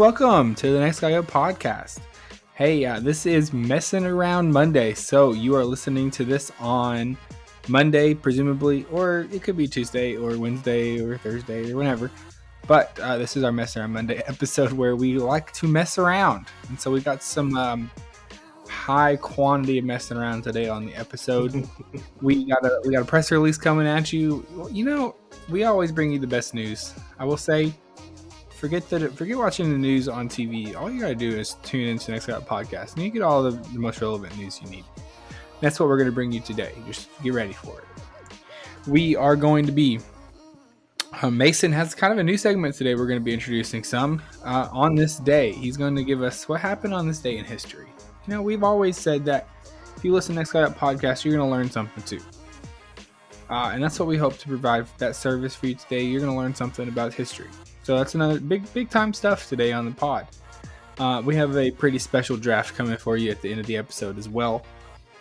welcome to the Next Guy Up podcast. Hey, this is Messin Around Monday, so you are listening to this on Monday, presumably, or it could be Tuesday or Wednesday or Thursday or whenever. But this is our Messin Around Monday episode where we like to mess around, and so we got some high quantity of messing around today on the episode. we got a press release coming at you. You know, we always bring you the best news. I will say, forget watching the news on TV. All you gotta do is tune into the Next Guy Up podcast, and you get all the most relevant news you need. That's what we're gonna bring you today. Just get ready for it. We are going to be. Messin has kind of a new segment today. We're going to be introducing some on this day. He's going to give us what happened on this day in history. You know, we've always said that if you listen to Next Guy Up podcast, you're going to learn something too. And that's what we hope to provide that service for you today. You're going to learn something about history. So that's another big time stuff today on the pod. We have a pretty special draft coming for you at the end of the episode as well.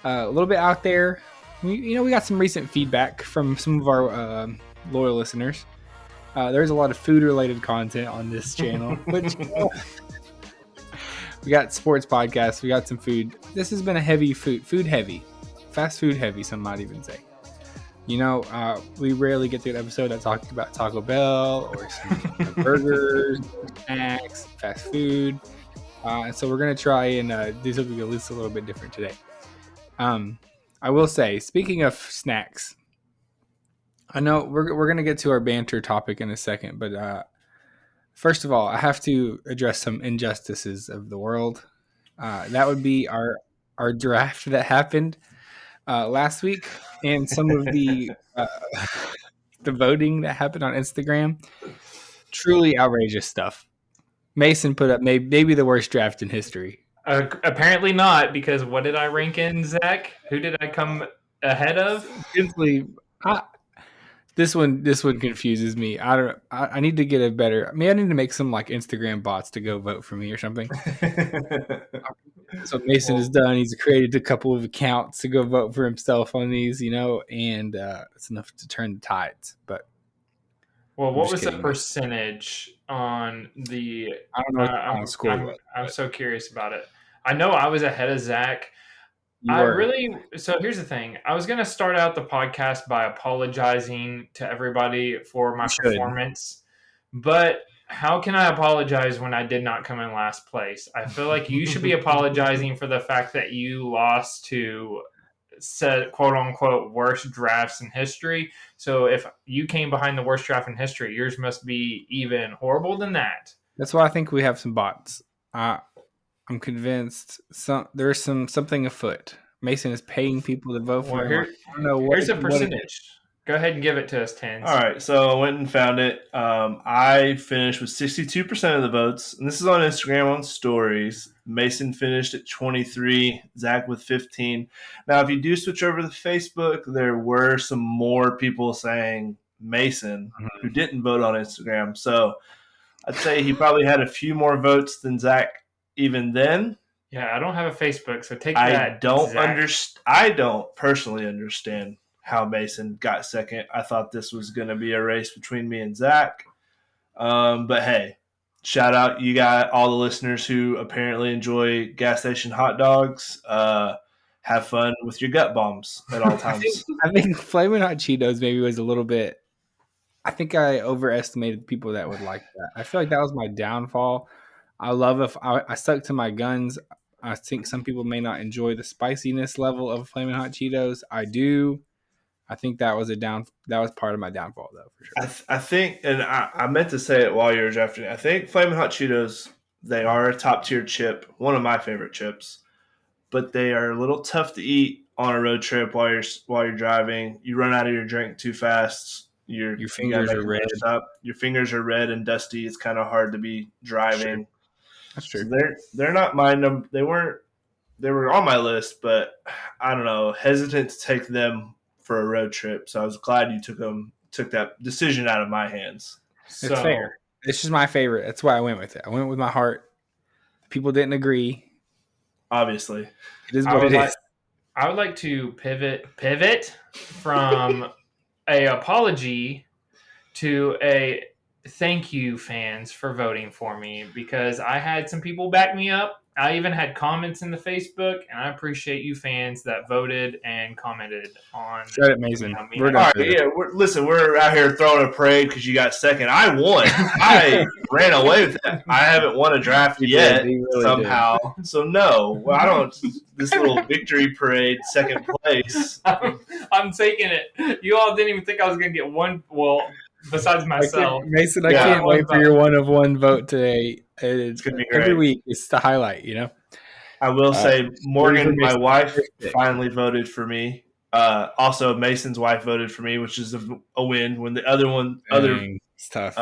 A little bit out there. We got some recent feedback from some of our loyal listeners. There's a lot of food-related content on this channel, which we got sports podcasts, we got some food. This has been a heavy food heavy, fast food heavy, some might even say. You know, we rarely get to an episode that talks about Taco Bell or some burgers, snacks, fast food. And so we're going to try and do something at least a little bit different today. I will say, speaking of snacks, I know we're going to get to our banter topic in a second, but first of all, I have to address some injustices of the world. That would be our draft that happened last week, and some of the voting that happened on Instagram. Truly outrageous stuff. Messin put up maybe the worst draft in history. Apparently not, because what did I rank in, Zach? Who did I come ahead of? This one confuses me. I need to get a better. I need to make some like Instagram bots to go vote for me or something. So Messin is done. He's created a couple of accounts to go vote for himself on these, and it's enough to turn the tides. But what was the percentage on the? I don't know what the final score was. I'm so curious about it. I know I was ahead of Zach. So here's the thing. I was going to start out the podcast by apologizing to everybody for my performance, but how can I apologize when I did not come in last place? I feel like you should be apologizing for the fact that you lost to said quote unquote worst drafts in history. So if you came behind the worst draft in history, yours must be even horrible than that. That's why I think we have some bots. I'm convinced there's something afoot. Messin is paying people to vote for him. I don't know here's a percentage. Go ahead and give it to us, Tens. All right, so I went and found it. I finished with 62% of the votes, and this is on Instagram on stories. Messin finished at 23, Zach with 15. Now, if you do switch over to Facebook, there were some more people saying Messin who didn't vote on Instagram. So I'd say he probably had a few more votes than Zach even then. Yeah, I don't have a Facebook, so take that. I don't personally understand how Messin got second. I thought this was going to be a race between me and Zach. But hey, shout out. You got all the listeners who apparently enjoy gas station hot dogs. Have fun with your gut bombs at all times. I think Flamin' Hot Cheetos maybe was a little bit. I think I overestimated people that would like that. I feel like that was my downfall. I love if I stuck to my guns. I think some people may not enjoy the spiciness level of Flamin' Hot Cheetos. I do. I think that was part of my downfall, though, for sure. I think, and I meant to say it while you were drafting. I think Flamin' Hot Cheetos, they are a top tier chip, one of my favorite chips, but they are a little tough to eat on a road trip while you're driving. You run out of your drink too fast. Your fingers are red. Your fingers are red and dusty. It's kind of hard to be driving. Sure. That's true. So they're not my number. They were on my list, but I don't know. Hesitant to take them for a road trip. So I was glad you took that decision out of my hands. It's fair. It's just my favorite. That's why I went with it. I went with my heart. People didn't agree. Obviously, it is what it is. I would like to pivot from a apology to a thank you, fans, for voting for me, because I had some people back me up. I even had comments in the Facebook, and I appreciate you fans that voted and commented on. Shut it, Mason. Me. All right, yeah. We're out here throwing a parade because you got second. I won. I ran away with that. I haven't won a draft yet somehow. So no, well, I don't. This little victory parade, second place. I'm taking it. You all didn't even think I was going to get one. Well, besides myself, Mason, I can't wait for your 1 of 1 vote today. It's gonna be great. Every week. It's the highlight, you know. I will say, Morgan, my wife, finally voted for me. Also, Mason's wife voted for me, which is a win. When the other it's tough.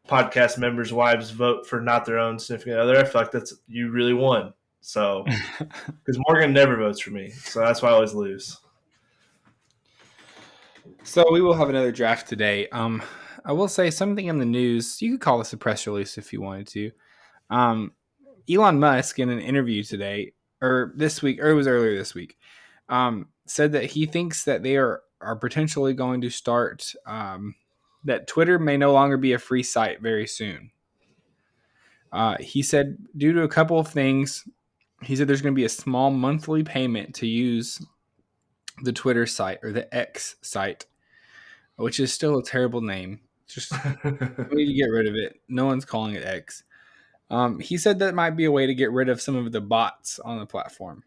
Podcast members' wives vote for not their own significant other, I feel like you really won. So, because Morgan never votes for me, so that's why I always lose. So we will have another draft today. I will say something in the news. You could call this a press release if you wanted to. Elon Musk, in an interview today, or this week, or it was earlier this week, said that he thinks that they are potentially going to start, that Twitter may no longer be a free site very soon. He said, due to a couple of things, he said there's going to be a small monthly payment to use the Twitter site, or the X site, which is still a terrible name. Just we need to get rid of it. No one's calling it X. He said that might be a way to get rid of some of the bots on the platform,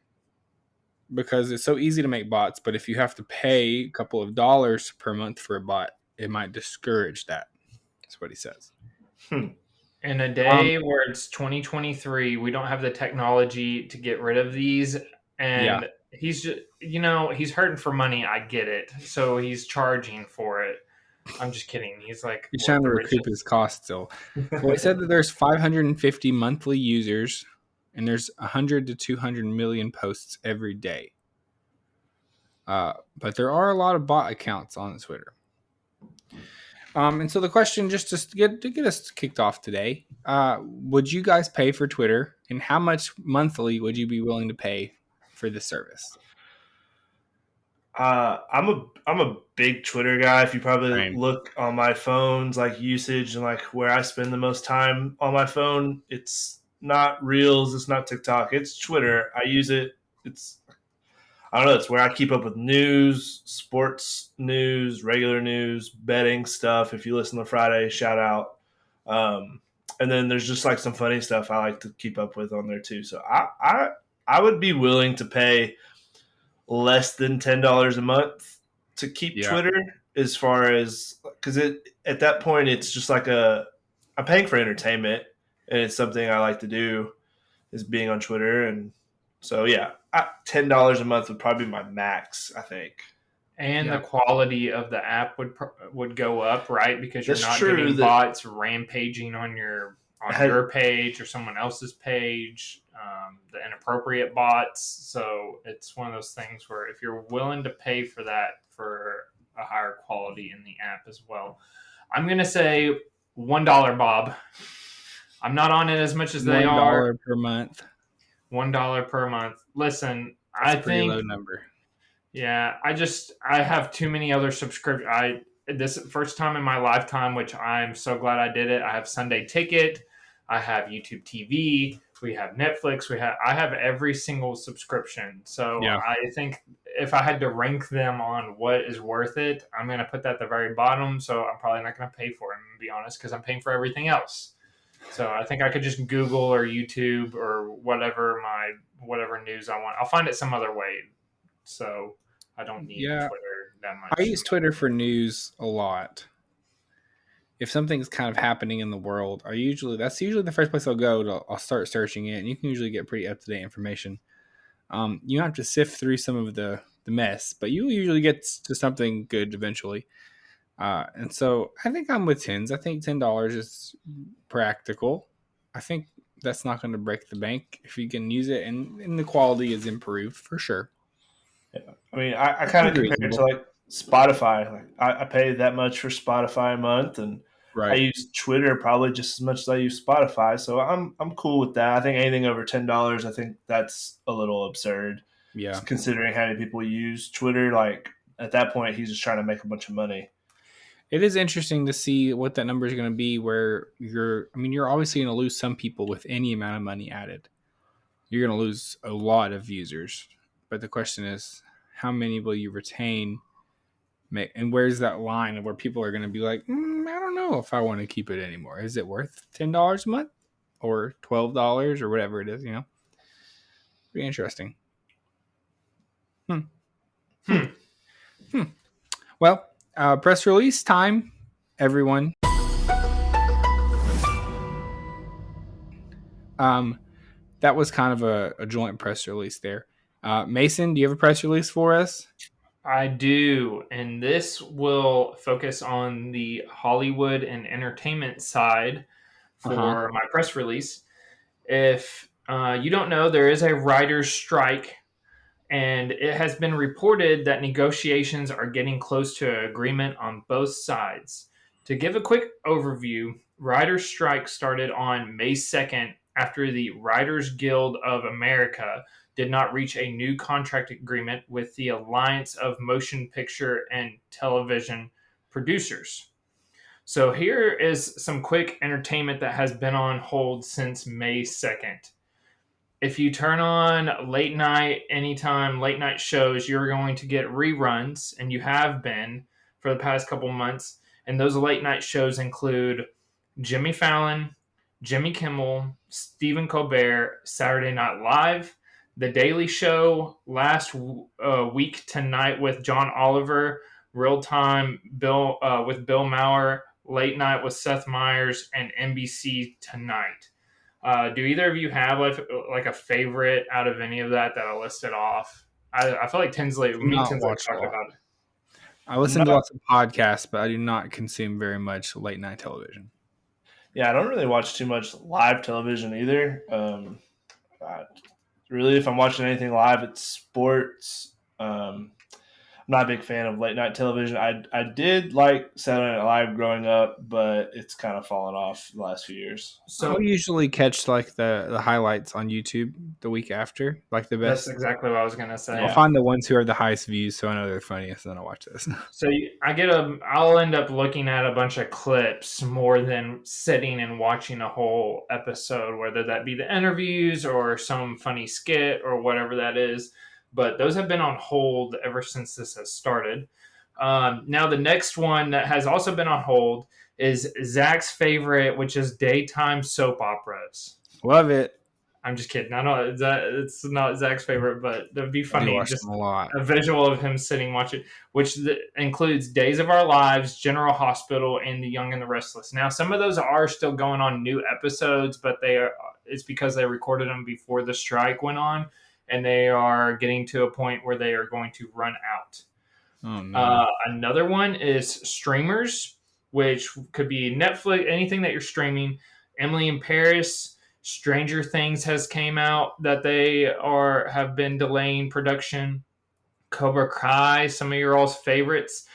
because it's so easy to make bots, but if you have to pay a couple of dollars per month for a bot, it might discourage that. That's what he says. In a day where it's 2023, we don't have the technology to get rid of these, and he's just, he's hurting for money. I get it. So he's charging for it. I'm just kidding. He's trying to recoup his cost still. Well, he said that there's 550 monthly users, and there's 100 to 200 million posts every day. But there are a lot of bot accounts on Twitter. And so the question, just to get us kicked off today, would you guys pay for Twitter, and how much monthly would you be willing to pay for this service? I'm a big Twitter guy. If you probably look on my phone's usage and where I spend the most time on my phone, it's not Reels, it's not TikTok, it's Twitter. I use it. I don't know. It's where I keep up with news, sports news, regular news, betting stuff. If you listen to Friday, shout out. And then there's just some funny stuff I like to keep up with on there too. So I would be willing to pay less than $10 a month to keep Twitter, as far as, because at that point it's just I'm paying for entertainment, and it's something I like to do, is being on Twitter. And so $10 a month would probably be my max, I think. And the quality of the app would go up, right? Because you're not getting bots rampaging on your page or someone else's page, the inappropriate bots. So it's one of those things where if you're willing to pay for that, for a higher quality in the app as well, I'm going to say $1, Bob. I'm not on it as much as they are. $1 per month. $1 per month. Listen, that's a pretty low number. Yeah, I have too many other subscriptions. This first time in my lifetime, which I'm so glad I did it. I have Sunday Ticket, I have YouTube TV, we have Netflix, I have every single subscription. So I think if I had to rank them on what is worth it, I'm going to put that at the very bottom. So I'm probably not going to pay for it, to be honest, because I'm paying for everything else. So I think I could just Google or YouTube or whatever news I want. I'll find it some other way. So I don't need Twitter that much. I use Twitter for news a lot. If something's kind of happening in the world, that's usually the first place I'll go. I'll start searching it, and you can usually get pretty up-to-date information. You have to sift through some of the mess, but you usually get to something good eventually. And so I think I'm with tens. I think $10 is practical. I think that's not going to break the bank if you can use it, and the quality is improved for sure. Yeah. I mean, I kind of compare it to Spotify. I pay that much for Spotify a month, and I use Twitter probably just as much as I use Spotify. So I'm cool with that. I think anything over $10, I think that's a little absurd. Yeah, considering how many people use Twitter. At that point, he's just trying to make a bunch of money. It is interesting to see what that number is going to be. Where you're obviously going to lose some people with any amount of money added. You're going to lose a lot of users, but the question is, how many will you retain? And where's that line of where people are going to be like, I don't know if I want to keep it anymore. Is it worth $10 a month or $12 or whatever it is? Pretty interesting. Well, press release time, everyone. That was kind of a joint press release there. Mason, do you have a press release for us? I do, and this will focus on the Hollywood and entertainment side for my press release. If you don't know, there is a writer's strike, and it has been reported that negotiations are getting close to an agreement on both sides. To give a quick overview, writer's strike started on May 2nd after the Writers Guild of America did not reach a new contract agreement with the Alliance of Motion Picture and Television Producers. So here is some quick entertainment that has been on hold since May 2nd. If you turn on late night, anytime late night shows, you're going to get reruns, and you have been for the past couple months. And those late night shows include Jimmy Fallon, Jimmy Kimmel, Stephen Colbert, Saturday Night Live, The Daily Show, last week tonight with John Oliver, Real Time Bill with Bill Maher, Late Night with Seth Meyers, and NBC Tonight. Do either of you have like a favorite out of any of that I listed off? I feel like Tinsley talked about it. I listen to lots of podcasts, but I do not consume very much late night television. Yeah, I don't really watch too much live television either. Really, if I'm watching anything live, it's sports. I'm not a big fan of late night television. I did like Saturday Night Live growing up, but it's kind of fallen off the last few years. So I'll usually catch like the highlights on YouTube the week after, like the best. That's exactly what I was gonna say. I'll find the ones who are the highest views, so I know they're funniest, and then I'll watch this. So I'll end up looking at a bunch of clips more than sitting and watching a whole episode, whether that be the interviews or some funny skit or whatever that is. But those have been on hold ever since this has started. Now, the next one that has also been on hold is Zach's favorite, which is daytime soap operas. Love it. I'm just kidding. I know it's not Zach's favorite, but that'd be funny. Just a visual of him sitting watching, which includes Days of Our Lives, General Hospital, and The Young and the Restless. Now, some of those are still going on new episodes, but it's because they recorded them before the strike went on, and they are getting to a point where they are going to run out. Oh, no. Another one is streamers, which could be Netflix, anything that you're streaming. Emily in Paris, Stranger Things has came out that they have been delaying production. Cobra Kai, some of your all's favorites.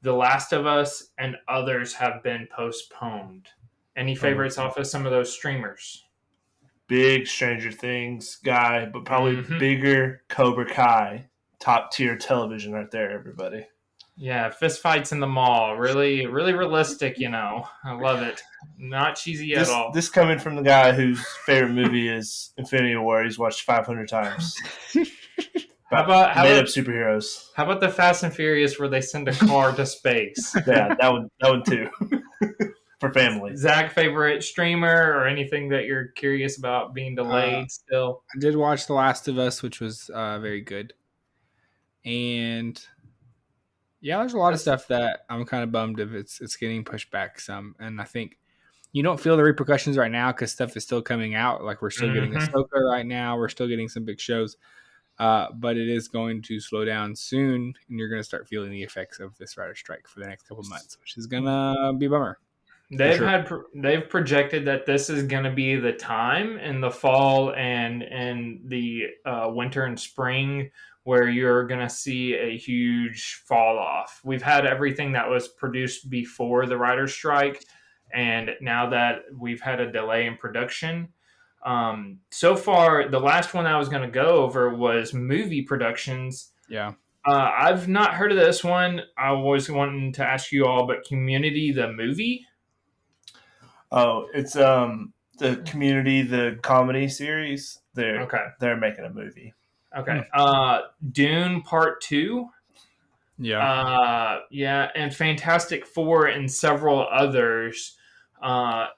The Last of Us, and others have been postponed. Any favorites off of some of those streamers? Big Stranger Things guy, but probably bigger Cobra Kai. Top tier television right there, everybody. Yeah, fist fights in the mall. Really, really realistic, I love it. Not cheesy at all. This coming from the guy whose favorite movie is Infinity War. He's watched 500 times. How about superheroes? How about the Fast and Furious where they send a car to space? Yeah, that one too. For family. Zach, favorite streamer or anything that you're curious about being delayed still? I did watch The Last of Us, which was very good. And yeah, there's a lot of stuff that I'm kind of bummed if it's getting pushed back some. And I think you don't feel the repercussions right now because stuff is still coming out. Like we're still getting Ahsoka right now. We're still getting some big shows. But it is going to slow down soon, and you're going to start feeling the effects of this writer strike for the next couple of months, which is going to be a bummer. They've projected that this is going to be the time in the fall and the winter and spring where you're going to see a huge fall off. We've had everything that was produced before the writer's strike, and now that we've had a delay in production. So far, the last one I was going to go over was movie productions. Yeah. I've not heard of this one. I was wanting to ask you all, but Community the movie. Oh, it's the Community, the comedy series. Okay. They're making a movie. Okay. Dune Part 2. Yeah. Yeah, and Fantastic Four and several others.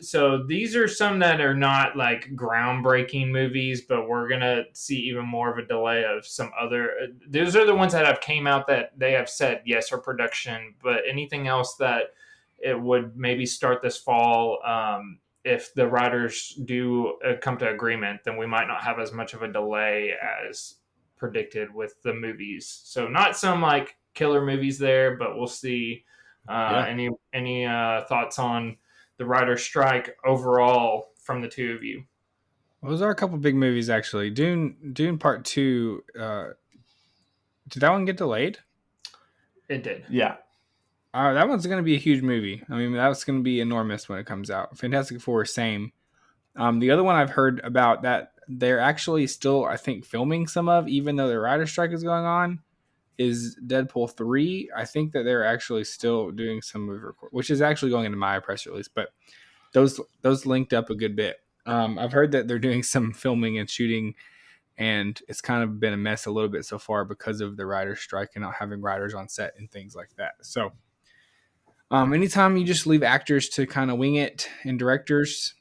So these are some that are not like groundbreaking movies, but we're gonna see even more of a delay of some other. Those are the ones that have came out that they have said yes or production, but anything else that it would maybe start this fall. If the writers do come to agreement, then we might not have as much of a delay as predicted with the movies. So not some like killer movies there, but we'll see. Any thoughts on the writer's strike overall from the two of you? Well, those are a couple big movies actually. Dune Part 2. Did that one get delayed? It did. Yeah. That one's going to be a huge movie. I mean, that's going to be enormous when it comes out. Fantastic Four, same. The other one I've heard about that they're actually still, I think, filming some of, even though the writer's strike is going on, is Deadpool 3. I think that they're actually still doing some movie record, which is actually going into my press release, but those linked up a good bit. I've heard that they're doing some filming and shooting, and it's kind of been a mess a little bit so far because of the writer's strike and not having writers on set and things like that. So anytime you just leave actors to kind of wing it and directors,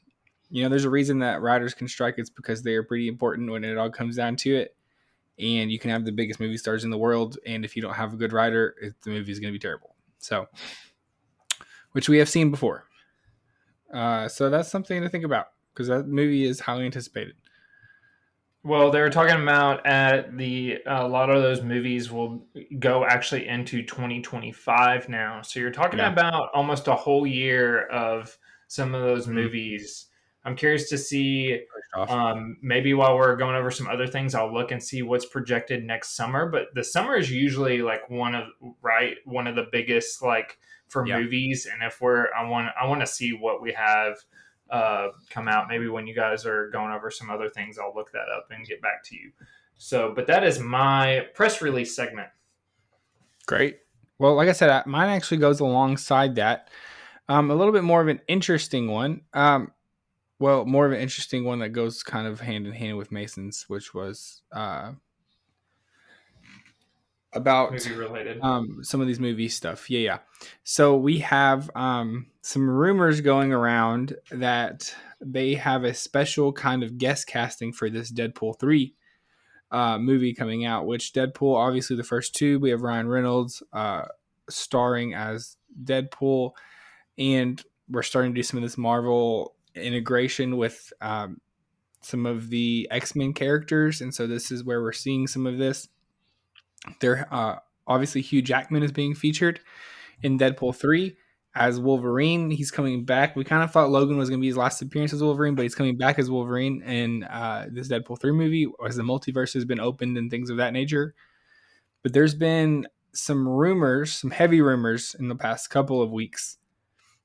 there's a reason that writers can strike. It's because they are pretty important when it all comes down to it. And you can have the biggest movie stars in the world, and if you don't have a good writer, the movie is going to be terrible. So, which we have seen before. So that's something to think about because that movie is highly anticipated. Well, they were talking about a lot of those movies will go actually into 2025 now. So you're talking about almost a whole year of some of those movies. I'm curious to see, maybe while we're going over some other things, I'll look and see what's projected next summer. But the summer is usually like one of the biggest like for movies. And if I want to see what we have come out. Maybe when you guys are going over some other things, I'll look that up and get back to you. So, but that is my press release segment. Great. Well, like I said, mine actually goes alongside that. A little bit more of an interesting one. More of an interesting one that goes kind of hand in hand with Mason's, which was about movie-related. Some of these movie stuff. Yeah. So we have some rumors going around that they have a special kind of guest casting for this Deadpool 3 movie coming out, which Deadpool, obviously the first two, we have Ryan Reynolds starring as Deadpool, and we're starting to do some of this Marvel integration with some of the X-Men characters, and so this is where we're seeing some of this. There, obviously, Hugh Jackman is being featured in Deadpool 3 as Wolverine. He's coming back. We kind of thought Logan was going to be his last appearance as Wolverine, but he's coming back as Wolverine in this Deadpool 3 movie as the multiverse has been opened and things of that nature. But there's been some rumors, some heavy rumors in the past couple of weeks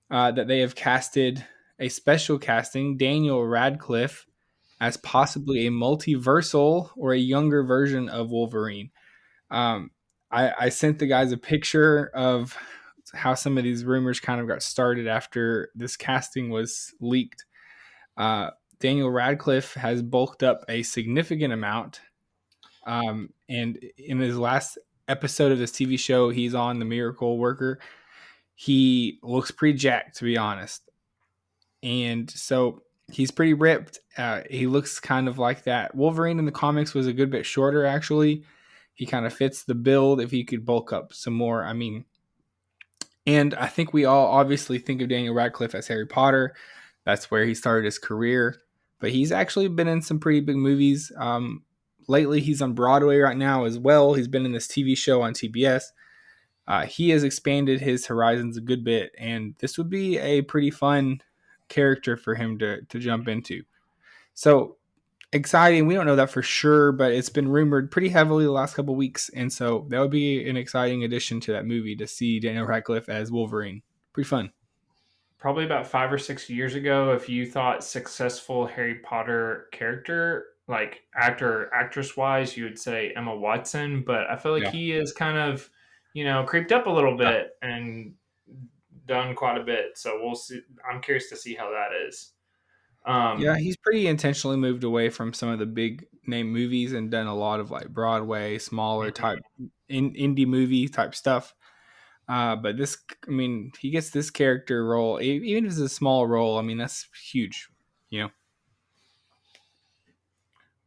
that they have casted a special casting, Daniel Radcliffe, as possibly a multiversal or a younger version of Wolverine. I sent the guys a picture of how some of these rumors kind of got started after this casting was leaked. Daniel Radcliffe has bulked up a significant amount. And in his last episode of this TV show he's on, The Miracle Worker, he looks pretty jacked, to be honest. And so he's pretty ripped. He looks kind of like that. Wolverine in the comics was a good bit shorter, actually. He kind of fits the build if he could bulk up some more. I mean, and I think we all obviously think of Daniel Radcliffe as Harry Potter. That's where he started his career. But he's actually been in some pretty big movies. Lately, he's on Broadway right now as well. He's been in this TV show on TBS. He has expanded his horizons a good bit, and this would be a pretty fun character for him to jump into. So exciting. We don't know that for sure, but it's been rumored pretty heavily the last couple of weeks, and so that would be an exciting addition to that movie to see Daniel Radcliffe as Wolverine. Pretty fun. Probably about 5 or 6 years ago, if you thought successful Harry Potter character like actress wise, you would say Emma Watson, but I feel like he is kind of, creeped up a little bit and done quite a bit. So we'll see. I'm curious to see how that is. He's pretty intentionally moved away from some of the big name movies and done a lot of like Broadway, smaller type indie movie type stuff. But this, I mean, he gets this character role, even if it's a small role. I mean, that's huge,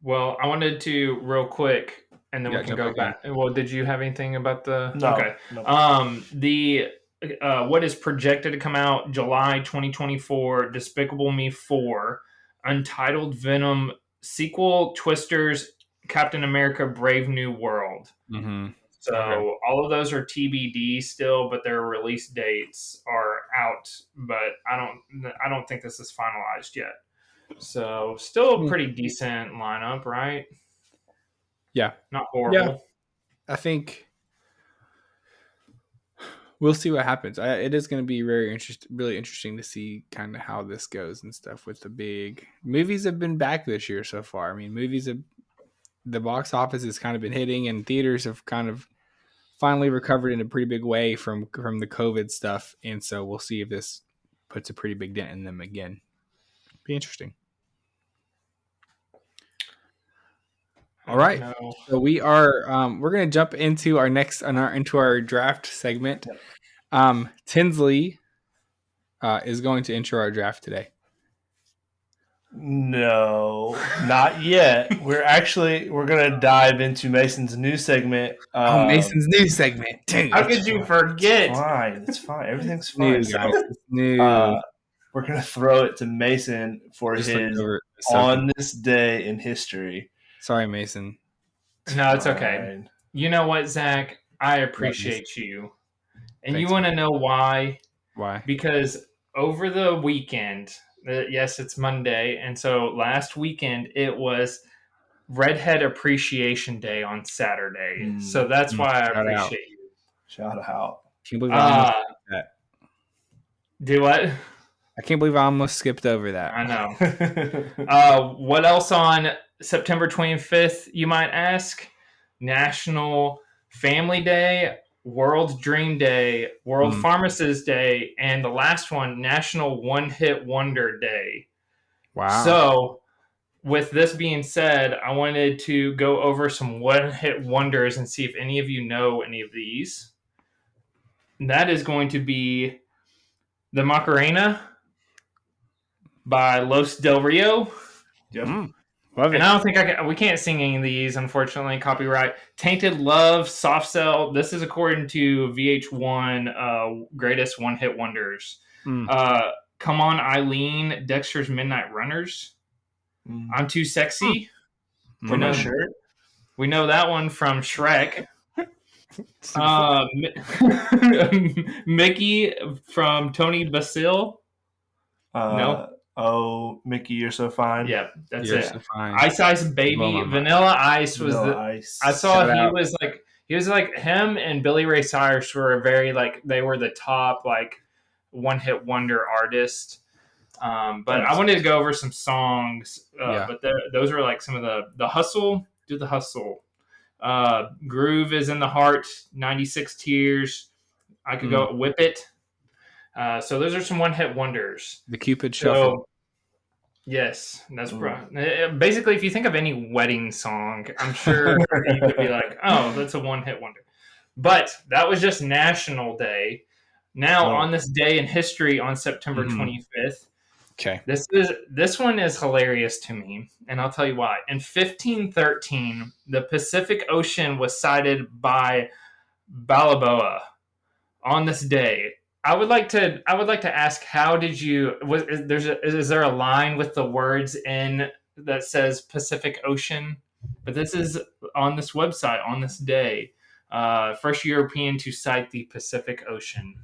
Well, I wanted to real quick, and then we can go back. Well, did you have anything about the? No. Okay. No. The what is projected to come out July 2024? Despicable Me 4, Untitled Venom sequel, Twisters, Captain America: Brave New World. Mm-hmm. So all of those are TBD still, but their release dates are out. But I don't think this is finalized yet. So still a pretty decent lineup, right? Yeah. Not horrible. Yeah. I think we'll see what happens. It is going to be really interesting to see kind of how this goes and stuff with the big movies have been back this year so far. I mean, the box office has kind of been hitting and theaters have kind of finally recovered in a pretty big way from the COVID stuff. And so we'll see if this puts a pretty big dent in them again. Be interesting. All right. So we are we're going to jump into our draft segment. Tinsley is going to intro our draft today. No, not yet. We're going to dive into Mason's new segment. Mason's new segment. Dude, how could you forget? It's fine. Everything's fine. New, guys. It's new. We're going to throw it to Mason for his On This Day in History. Sorry, Mason. No, it's okay. You know what, Zach? I appreciate you. And you want to know why? Why? Because over the weekend, yes, it's Monday, and so last weekend it was Redhead Appreciation Day on Saturday. So that's why I appreciate you. Shout out. Can't believe I almost skipped that. Do what? I can't believe I almost skipped over that. I know. What else on September 25th, you might ask? National Family Day, World Dream Day, World Pharmacist Day, and the last one, National One Hit Wonder Day. Wow. So, with this being said, I wanted to go over some one hit wonders and see if any of you know any of these. And that is going to be the Macarena by Los Del Rio. Yep. Love it. And I don't think we can't sing any of these, unfortunately, copyright. Tainted Love, Soft Cell. This is according to VH1 Greatest One Hit Wonders. Come On Eileen, Dexter's Midnight Runners. I'm Too Sexy. For my shirt. We know that one from Shrek. Mickey from Tony Basil. No. Oh, Mickey, You're So Fine. Yeah, that's You're it. So fine. Ice Ice Baby, Vanilla Ice was Ice. I saw he was like him and Billy Ray Cyrus were they were the top like one hit wonder artist. But I wanted to go over some songs. But those are like some of the Hustle. Do the Hustle. Groove is in the Heart. 96 Tears. I could go Whip It. So those are some one-hit wonders. The Cupid Shuffle. Yes, that's right. Basically, if you think of any wedding song, I'm sure you could be like, "Oh, that's a one-hit wonder." But that was just National Day. Now, on this day in history, on September 25th, okay, this one is hilarious to me, and I'll tell you why. In 1513, the Pacific Ocean was sighted by Balboa. On this day. I would like to ask, how did you? Is there a line with the words in that says Pacific Ocean? But this is on this website on this day, first European to sight the Pacific Ocean.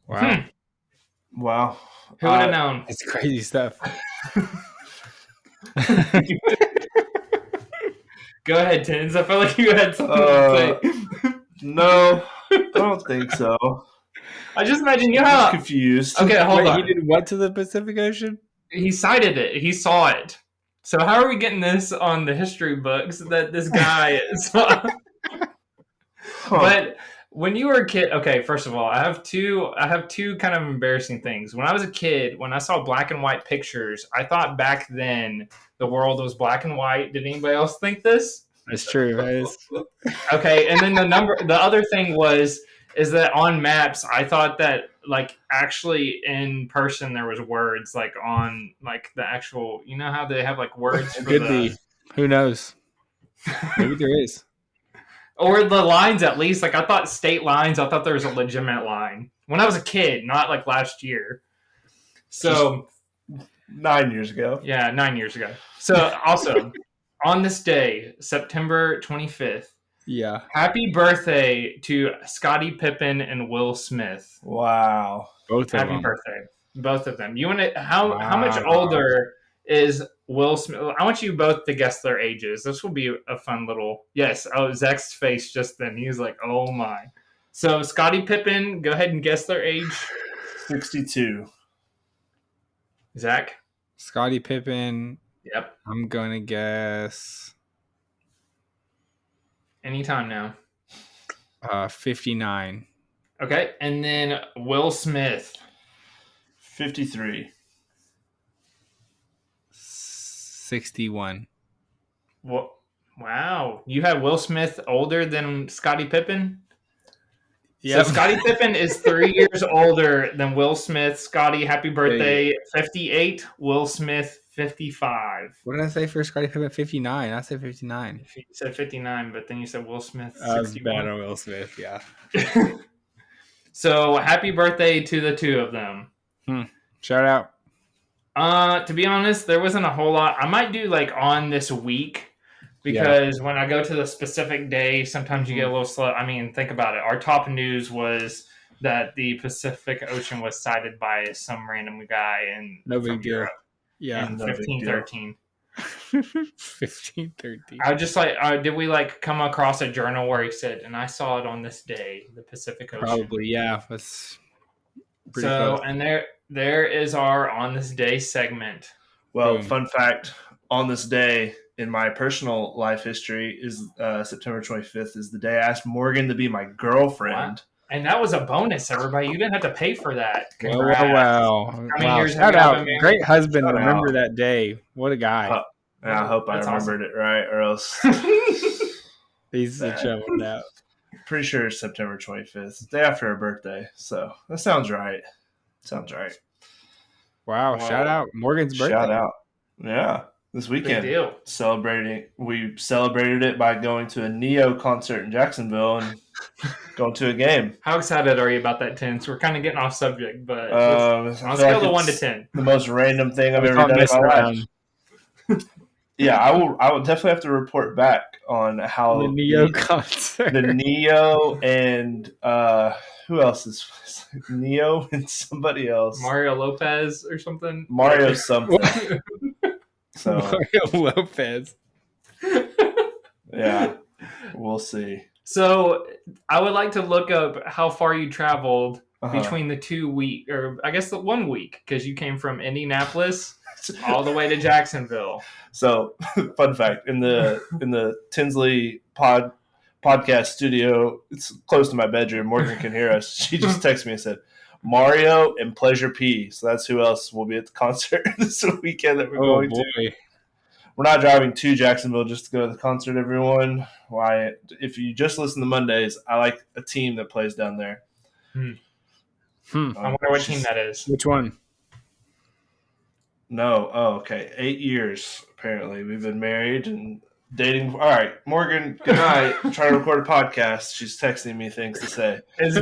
Wow! Wow! Who would have known? It's crazy stuff. Go ahead, Tins. I felt like you had something to say. No, I don't think so. I just imagine I'm confused. Okay, hold on. He did what to the Pacific Ocean? He sighted it. He saw it. So how are we getting this on the history books that this guy is? But when you were a kid, okay, first of all, I have two kind of embarrassing things. When I was a kid, when I saw black and white pictures, I thought back then the world was black and white. Did anybody else think this? That's true. Okay, and then the other thing is that on maps, I thought that like actually in person there was words like on like the actual, you know how they have like words for could be. Who knows? Maybe there is. Or the lines at least. Like I thought state lines, I thought there was a legitimate line. When I was a kid, not like last year. So 9 years ago. Yeah, 9 years ago. So also on this day, September 25th. Yeah. Happy birthday to Scottie Pippen and Will Smith. Wow. Both of them. Happy birthday. Both of them. You want to how much older is Will Smith? I want you both to guess their ages. This will be a fun little yes. Oh, Zach's face just then. He was like, oh my. So Scottie Pippen, go ahead and guess their age. 62. Zach? Scottie Pippen. Yep. I'm gonna guess anytime now. 59. Okay, and then Will Smith. 53. 61. What? Wow. You had Will Smith older than Scottie Pippen? Yeah. So Scottie Pippen is 3 years older than Will Smith. Scottie, happy birthday. 58. Will Smith, 55. What did I say for Scottie Pippen? 59. I said 59. You said 59, but then you said Will Smith, 61. I was bad on Will Smith, yeah. So happy birthday to the two of them. Shout out. To be honest, there wasn't a whole lot. I might do like on this week because when I go to the specific day, sometimes you get a little slow. I mean, think about it. Our top news was that the Pacific Ocean was sighted by some random guy in Europe. Yeah, in 1513. 1513. I was just like, did we like come across a journal where he said, and I saw it on this day, the Pacific Ocean? Probably, yeah. That's pretty so, close. And there is our On This Day segment. Well, fun fact, on this day in my personal life history is September 25th is the day I asked Morgan to be my girlfriend. Wow. And that was a bonus, everybody. You didn't have to pay for that. Wow. How many years Shout out. been Great husband. Remember that day. What a guy. I hope I remembered it right, or else he's troubled out. Pretty sure it's September 25th, day after her birthday. So that sounds right. Wow. Shout out. Morgan's birthday. Shout out. Yeah. This weekend. Big deal. We celebrated it by going to a Neo concert in Jacksonville and going to a game. How excited are you about that, Tense? We're kind of getting off subject, but on a scale of 1 to 10. The most random thing I've ever done in my life. Yeah, I will definitely have to report back on how the Neo concert. The Neo and who else is Neo and somebody else? Mario Lopez or something? Mario something. So Mario Lopez. Yeah, we'll see. So I would like to look up how far you traveled between the 2 week, or I guess the 1 week, because you came from Indianapolis all the way to Jacksonville. So, fun fact: in the Tinsley podcast studio, it's close to my bedroom. Morgan can hear us. She just texted me and said, "Mario and Pleasure P." So that's who else will be at the concert this weekend that we're going to. We're not driving to Jacksonville just to go to the concert, everyone. Why? If you just listen to Mondays, I like a team that plays down there. I wonder what team that is. Which one? No. Oh, okay. 8 years, apparently. We've been married and dating. All right. Morgan, good night. I'm trying to record a podcast. She's texting me things to say. Is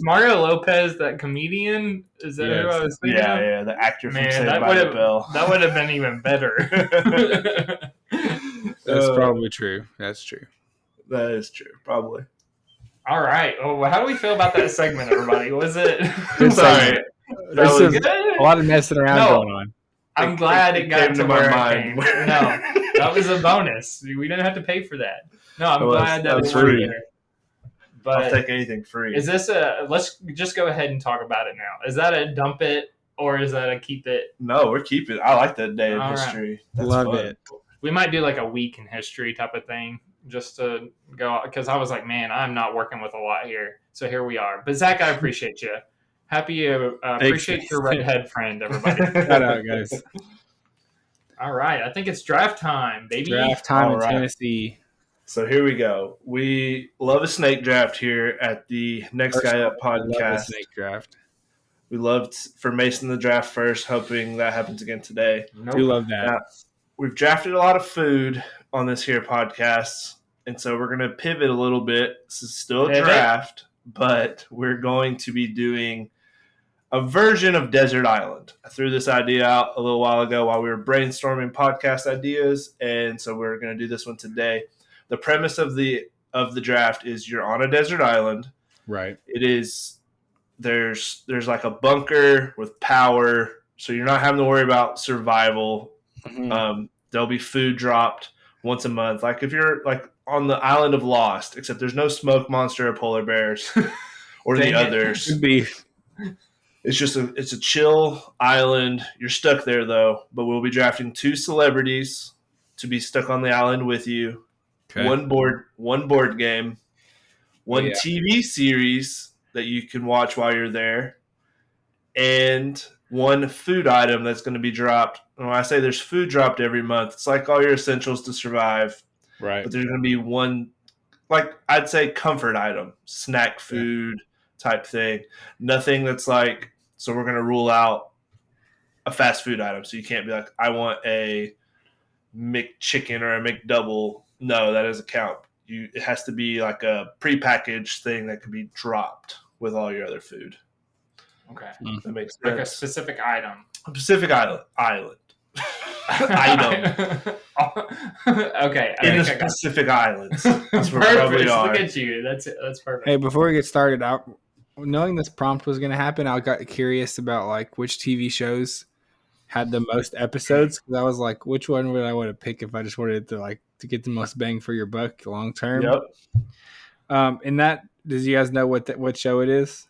Mario Lopez that comedian? Is that who I was thinking of? Yeah, the actor from Saved by the Bell. That would have been even better. That's probably true. That's true. That is true. Probably. All right. Well, how do we feel about that segment, everybody? Was it? Sorry. There's a lot of messing around going on. I'm glad it got to where it came. No, that was a bonus. We didn't have to pay for that. No, I'm glad that was free. But I'll take anything free. Is this let's just go ahead and talk about it now. Is that a dump it or is that a keep it? No, we're keeping. I like that day in All right. history. That's Love fun. it. We might do like a week in history type of thing just to go, because I was like, man, I'm not working with a lot here. So here we are. But Zach, I appreciate you. Happy appreciate your redhead friend, everybody. Shout out, guys. All right, I think it's draft time, baby. Draft time All in right. Tennessee. So here we go. We love a snake draft here at the Next First Guy of Up all, I love the podcast. snake draft. We loved for Mason the draft first, hoping that happens again today. Nope. Do love that. Now, we've drafted a lot of food on this here podcast, and so we're going to pivot a little bit. This is still a draft, but we're going to be doing a version of Desert Island. I threw this idea out a little while ago while we were brainstorming podcast ideas, and so we're going to do this one today. The premise of the draft is you're on a desert island. Right. It is there's like a bunker with power, so you're not having to worry about survival. Mm-hmm. There'll be food dropped once a month, like if you're like on the island of Lost, except there's no smoke monster or polar bears or the others. Could be. It's just it's a chill island. You're stuck there though, but we'll be drafting 2 celebrities to be stuck on the island with you. Okay. One board game, one TV series that you can watch while you're there, and one food item that's going to be dropped. And when I say there's food dropped every month, it's like all your essentials to survive. Right. But there's going to be one, like I'd say, comfort item, snack food type thing. Nothing that's like, so we're going to rule out a fast food item. So you can't be like, I want a McChicken or a McDouble. No, that doesn't count. It has to be like a prepackaged thing that can be dropped with all your other food. Okay. That makes sense. Like a specific item. A Pacific island. Item. Okay. In the Pacific Islands. That's where we probably are. Look at you. That's perfect. Hey, before we get started, knowing this prompt was going to happen, I got curious about like which TV shows had the most episodes, because I was like, which one would I want to pick if I just wanted to get the most bang for your buck long term? Yep. And that, does you guys know what show it is?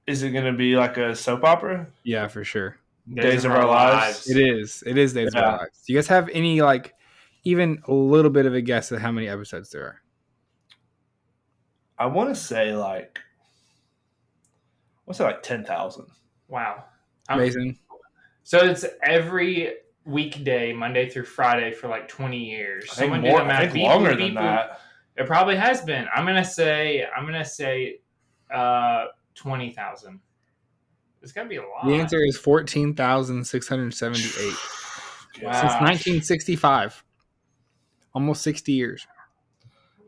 Is it going to be like a soap opera? Yeah, for sure. Days of Our Lives. It is Days of Our Lives. Do you guys have any like even a little bit of a guess at how many episodes there are? I want to say like 10,000. Wow. Amazing. So it's every weekday, Monday through Friday, for like 20 years. I think longer than that. It probably has been. I'm gonna say 20,000. It's gonna be a lot. The answer is 14,678. Wow. Since 1965, almost 60 years.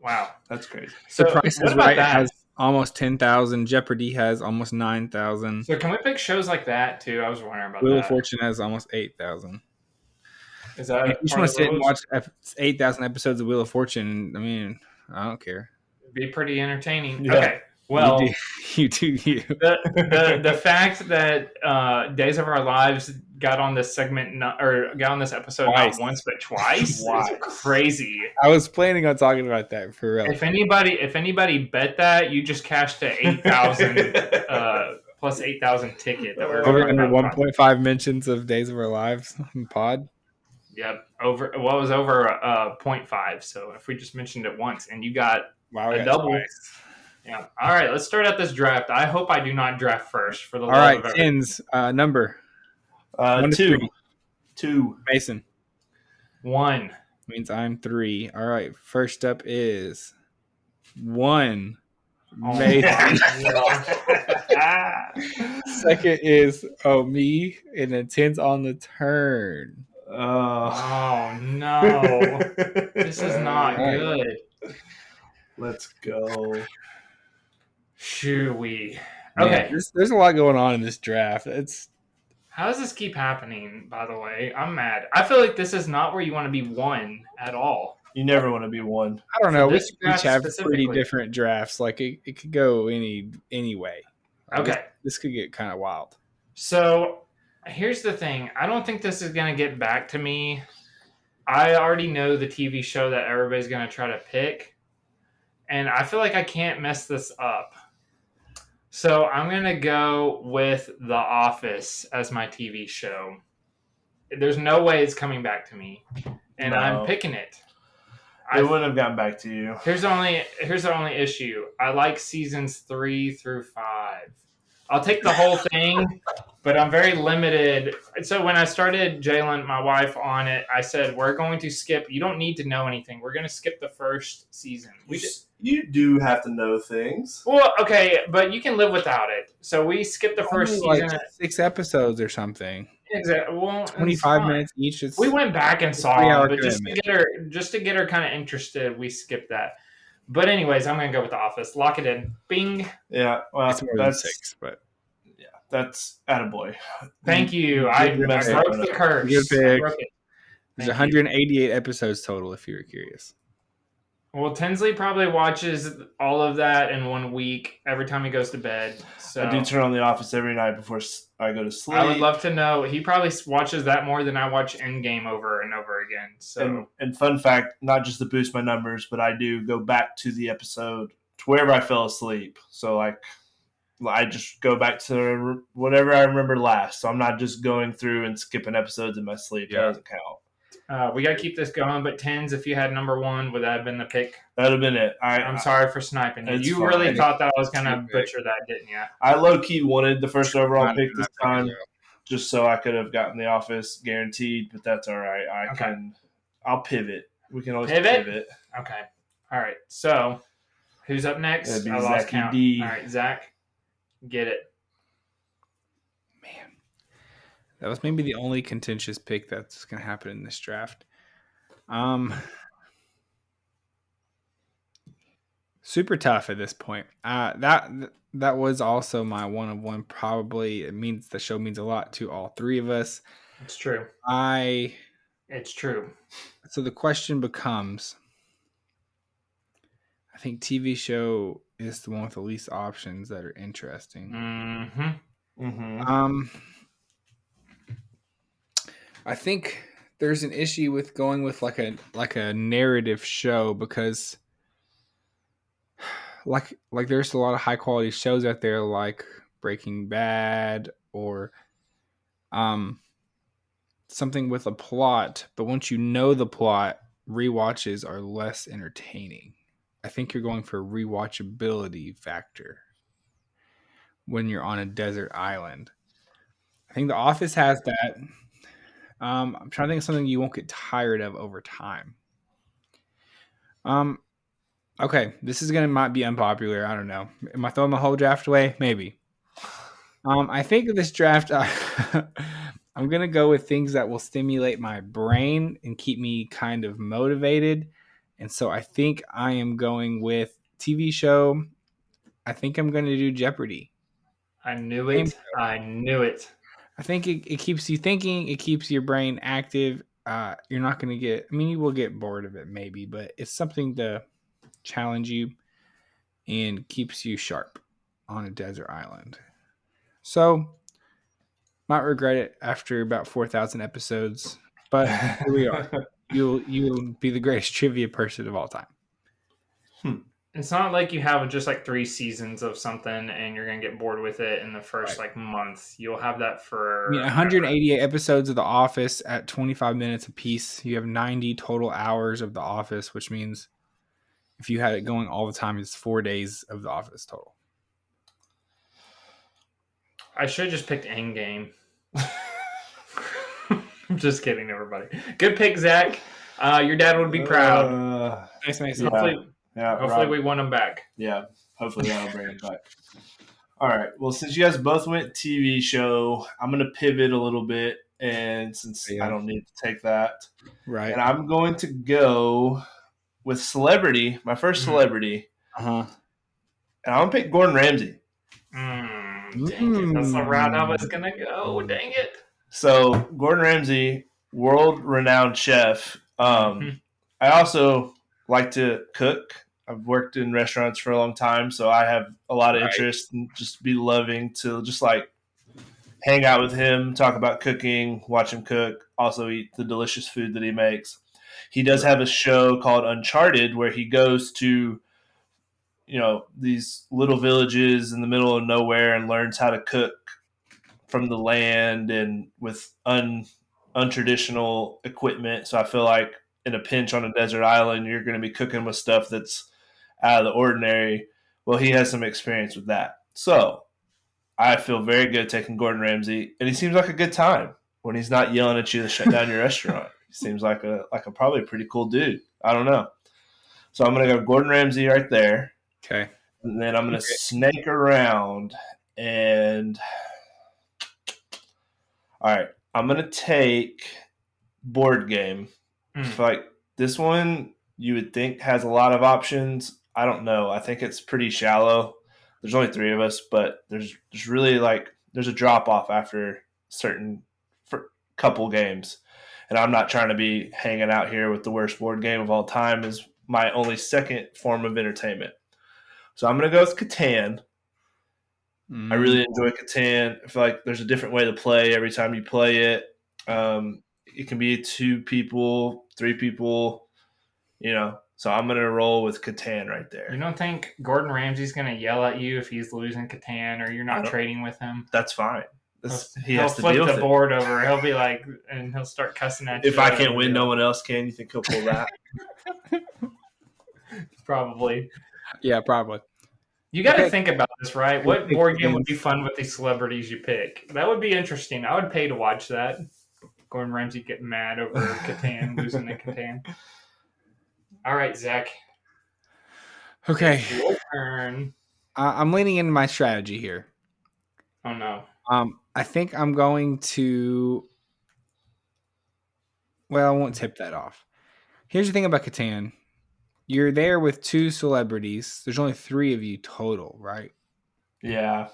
Wow, that's crazy. So Price is Right has almost 10,000. Jeopardy has almost 9,000. So can we pick shows like that too? I was wondering about Wheel that. of Fortune has almost 8,000. Is that? If you just want to sit and watch 8,000 episodes of Wheel of Fortune, I mean, I don't care. It'd be pretty entertaining. Yeah. Okay. Well, you do you. The fact that Days of Our Lives got on this segment got on this episode not once but twice is crazy. I was planning on talking about that for real. If anybody bet that, you just cashed the 8,000 plus 8,000 ticket that we're over under 1.5 mentions of Days of Our Lives in pod. Yep, over 0.5. So if we just mentioned it once and you got a double. Twice. Yeah. All right, let's start out this draft. I hope I do not draft first for the love of everything. Tins, number 2. Mason 1 means I'm 3. All right, first up is 1. Mason. Second is me, and then 10's on the turn. Oh no, this is not good. Let's go. Shoo-wee. Okay. Man, there's a lot going on in this draft. How does this keep happening, by the way? I'm mad. I feel like this is not where you want to be 1 at all. You never want to be 1. I don't know. We each have pretty different drafts. Like, it could go any way. Okay. This could get kind of wild. So, here's the thing. I don't think this is going to get back to me. I already know the TV show that everybody's going to try to pick. And I feel like I can't mess this up. So I'm going to go with The Office as my TV show. There's no way it's coming back to me, and I'm picking it. It wouldn't have gotten back to you. Here's the only issue. I like seasons 3 through 5. I'll take the whole thing, but I'm very limited. So when I started Jalen, my wife, on it, I said, we're going to skip. You don't need to know anything. We're going to skip the first season. You do have to know things. Well, okay, but you can live without it. So we skipped the first season. Like 6 episodes or something. Exactly. Well, 25 minutes each. We went back and saw them, but just to get her kind of interested, we skipped that. But anyways, I'm gonna go with The Office. Lock it in. Bing. Yeah, well, it's more than 6, but yeah, that's attaboy. Thank you. I broke the curse. Good pick. There's 188 episodes total, if you were curious. Well, Tinsley probably watches all of that in 1 week every time he goes to bed. So I do turn on The Office every night before I go to sleep. I would love to know. He probably watches that more than I watch Endgame over and over again. So and fun fact, not just to boost my numbers, but I do go back to the episode to wherever I fell asleep. So like I just go back to whatever I remember last. So I'm not just going through and skipping episodes in my sleep. Yeah. That doesn't count. We got to keep this going, but Tens, if you had number 1, would that have been the pick? That would have been it. I'm sorry for sniping you. You fine. Really thought that I was going to butcher that, didn't you? I low-key wanted the first overall pick this time just so I could have gotten The Office guaranteed, but that's all right. I'll pivot. We can always pivot. Okay. All right. So, who's up next? That'd be I lost Zachy count. D. All right, Zach. Get it. That was maybe the only contentious pick that's going to happen in this draft. Super tough at this point. That was also my 1 of 1. Probably it means the show means a lot to all 3 of us. It's true. It's true. So the question becomes, I think TV show is the one with the least options that are interesting. Mm-hmm. Mm-hmm. I think there's an issue with going with like a narrative show because like there's a lot of high quality shows out there like Breaking Bad or something with a plot, but once you know the plot, rewatches are less entertaining. I think you're going for a rewatchability factor when you're on a desert island. I think The Office has that. I'm trying to think of something you won't get tired of over time. Okay, this is might be unpopular. I don't know. Am I throwing the whole draft away? Maybe. I think of this draft, I'm gonna go with things that will stimulate my brain and keep me kind of motivated. And so I think I am going with TV show. I think I'm going to do Jeopardy. I knew it. I think it keeps you thinking. It keeps your brain active. You're not going to get, you will get bored of it maybe, but it's something to challenge you and keeps you sharp on a desert island. So, might regret it after about 4,000 episodes, but here we are. You will be the greatest trivia person of all time. It's not like you have just like 3 seasons of something and you're going to get bored with it in the first month. You'll have that for 188 episodes of The Office at 25 minutes a piece. You have 90 total hours of The Office, which means if you had it going all the time, it's 4 days of The Office total. I should have just picked Endgame. I'm just kidding, everybody. Good pick, Zach. Your dad would be proud. Thanks, Mason. Hopefully we want him back. Yeah, hopefully that'll bring him back. All right. Well, since you guys both went TV show, I'm going to pivot a little bit, and since I don't need to take that, right? And I'm going to go with celebrity, my first celebrity. And I'm going to pick Gordon Ramsay. Dang it. That's the route I was going to go. Dang it. So, Gordon Ramsay, world-renowned chef. I also like to cook. I've worked in restaurants for a long time, so I have a lot of interest and just be loving to just like hang out with him, talk about cooking, watch him cook, also eat the delicious food that he makes. He does have a show called Uncharted where he goes to these little villages in the middle of nowhere and learns how to cook from the land and with untraditional equipment. So I feel like in a pinch on a desert island, you're going to be cooking with stuff that's out of the ordinary. Well, he has some experience with that. So I feel very good taking Gordon Ramsay, and he seems like a good time when he's not yelling at you to shut down your restaurant. He seems like a probably a pretty cool dude. I don't know. So I'm going to go Gordon Ramsay right there. Okay. And then I'm going to snake around and all right, I'm going to take board game. Like this one you would think has a lot of options. I don't know. I think it's pretty shallow. There's only 3 of us, but there's really there's a drop off after certain couple games. And I'm not trying to be hanging out here with the worst board game of all time as my only second form of entertainment. So I'm going to go with Catan. I really enjoy Catan. I feel like there's a different way to play every time you play it. It can be 2 people, 3 people, So I'm going to roll with Catan right there. You don't think Gordon Ramsay's going to yell at you if he's losing Catan or you're not trading with him? That's fine. He'll flip the board over. He'll be like, and he'll start cussing at you. If I can't win, no one else can. You think he'll pull that? Probably. Yeah, probably. You got to think about this, right? What board game would be fun with these celebrities you pick? That would be interesting. I would pay to watch that. Gordon Ramsay getting mad over Catan, losing the Catan. All right, Zach. Okay. Your turn. I'm leaning into my strategy here. Oh, no. I think I'm going to... Well, I won't tip that off. Here's the thing about Catan. You're there with 2 celebrities. There's only 3 of you total, right? Yeah.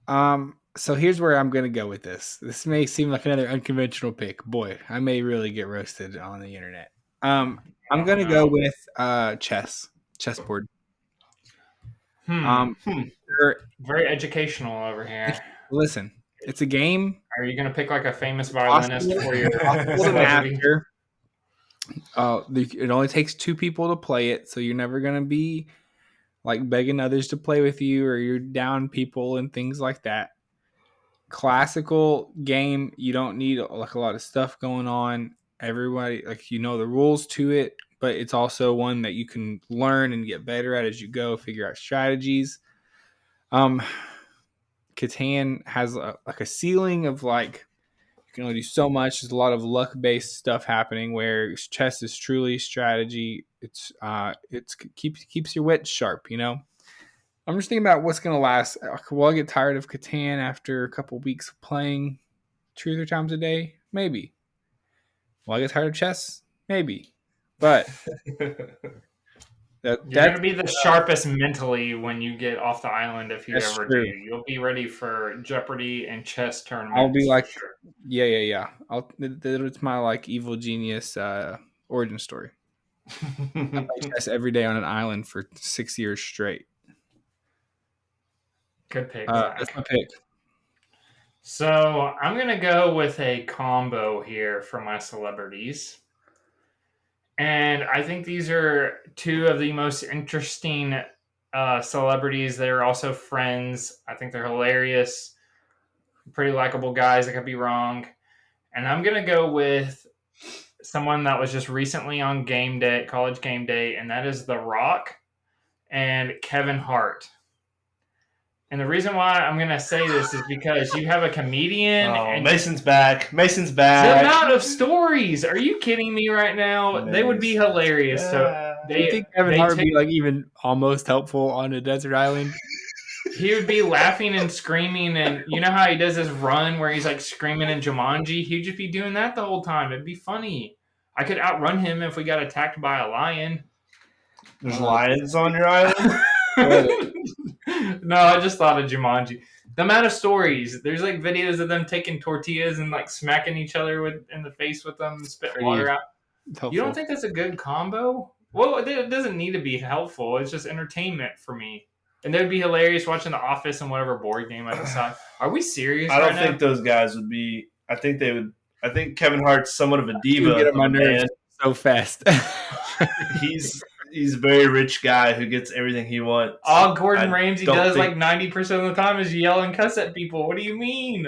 So here's where I'm going to go with this. This may seem like another unconventional pick. Boy, I may really get roasted on the internet. I'm going to go with chessboard. Very educational over here. Listen, it's a game. Are you going to pick like a famous violinist for your master? It only takes 2 people to play it, so you're never going to be like begging others to play with you or you're down people and things like that. Classical game, you don't need like a lot of stuff going on. Everybody, the rules to it, but it's also one that you can learn and get better at as you go, figure out strategies. Catan has a ceiling of you can only do so much. There's a lot of luck-based stuff happening where chess is truly strategy. It's keeps your wits sharp, I'm just thinking about what's going to last. Will I get tired of Catan after a couple weeks of playing 2 or 3 times a day? Maybe. Will I get tired of chess? Maybe. But you're going to be the sharpest mentally when you get off the island if you ever do. You'll be ready for Jeopardy and chess tournaments. I'll be like, sure. Yeah. It's my evil genius origin story. I play chess every day on an island for 6 years straight. Good pick. That's my pick. So I'm going to go with a combo here for my celebrities. And I think these are 2 of the most interesting celebrities. They're also friends. I think they're hilarious. Pretty likable guys. I could be wrong. And I'm going to go with someone that was just recently on College Game Day, and that is The Rock and Kevin Hart. And the reason why I'm going to say this is because you have a comedian. Oh, and Mason's back. The amount of stories. Are you kidding me right now? They would be hilarious. Yeah. So you think Kevin Hart would be even almost helpful on a desert island? He would be laughing and screaming. And you know how he does his run where he's screaming in Jumanji? He'd just be doing that the whole time. It'd be funny. I could outrun him if we got attacked by a lion. There's lions on your island? No, I just thought of Jumanji. The amount of stories. There's videos of them taking tortillas and smacking each other in the face with them and spitting water out. Helpful. You don't think that's a good combo? Well, it doesn't need to be helpful. It's just entertainment for me. And they'd be hilarious watching The Office and whatever board game I decide. Are we serious? I don't think those guys would be. I think they would. I think Kevin Hart's somewhat of a diva. Get on my nerves so fast. he's a very rich guy who gets everything he wants. All Gordon Ramsay does like 90% of the time is yell and cuss at people. What do you mean?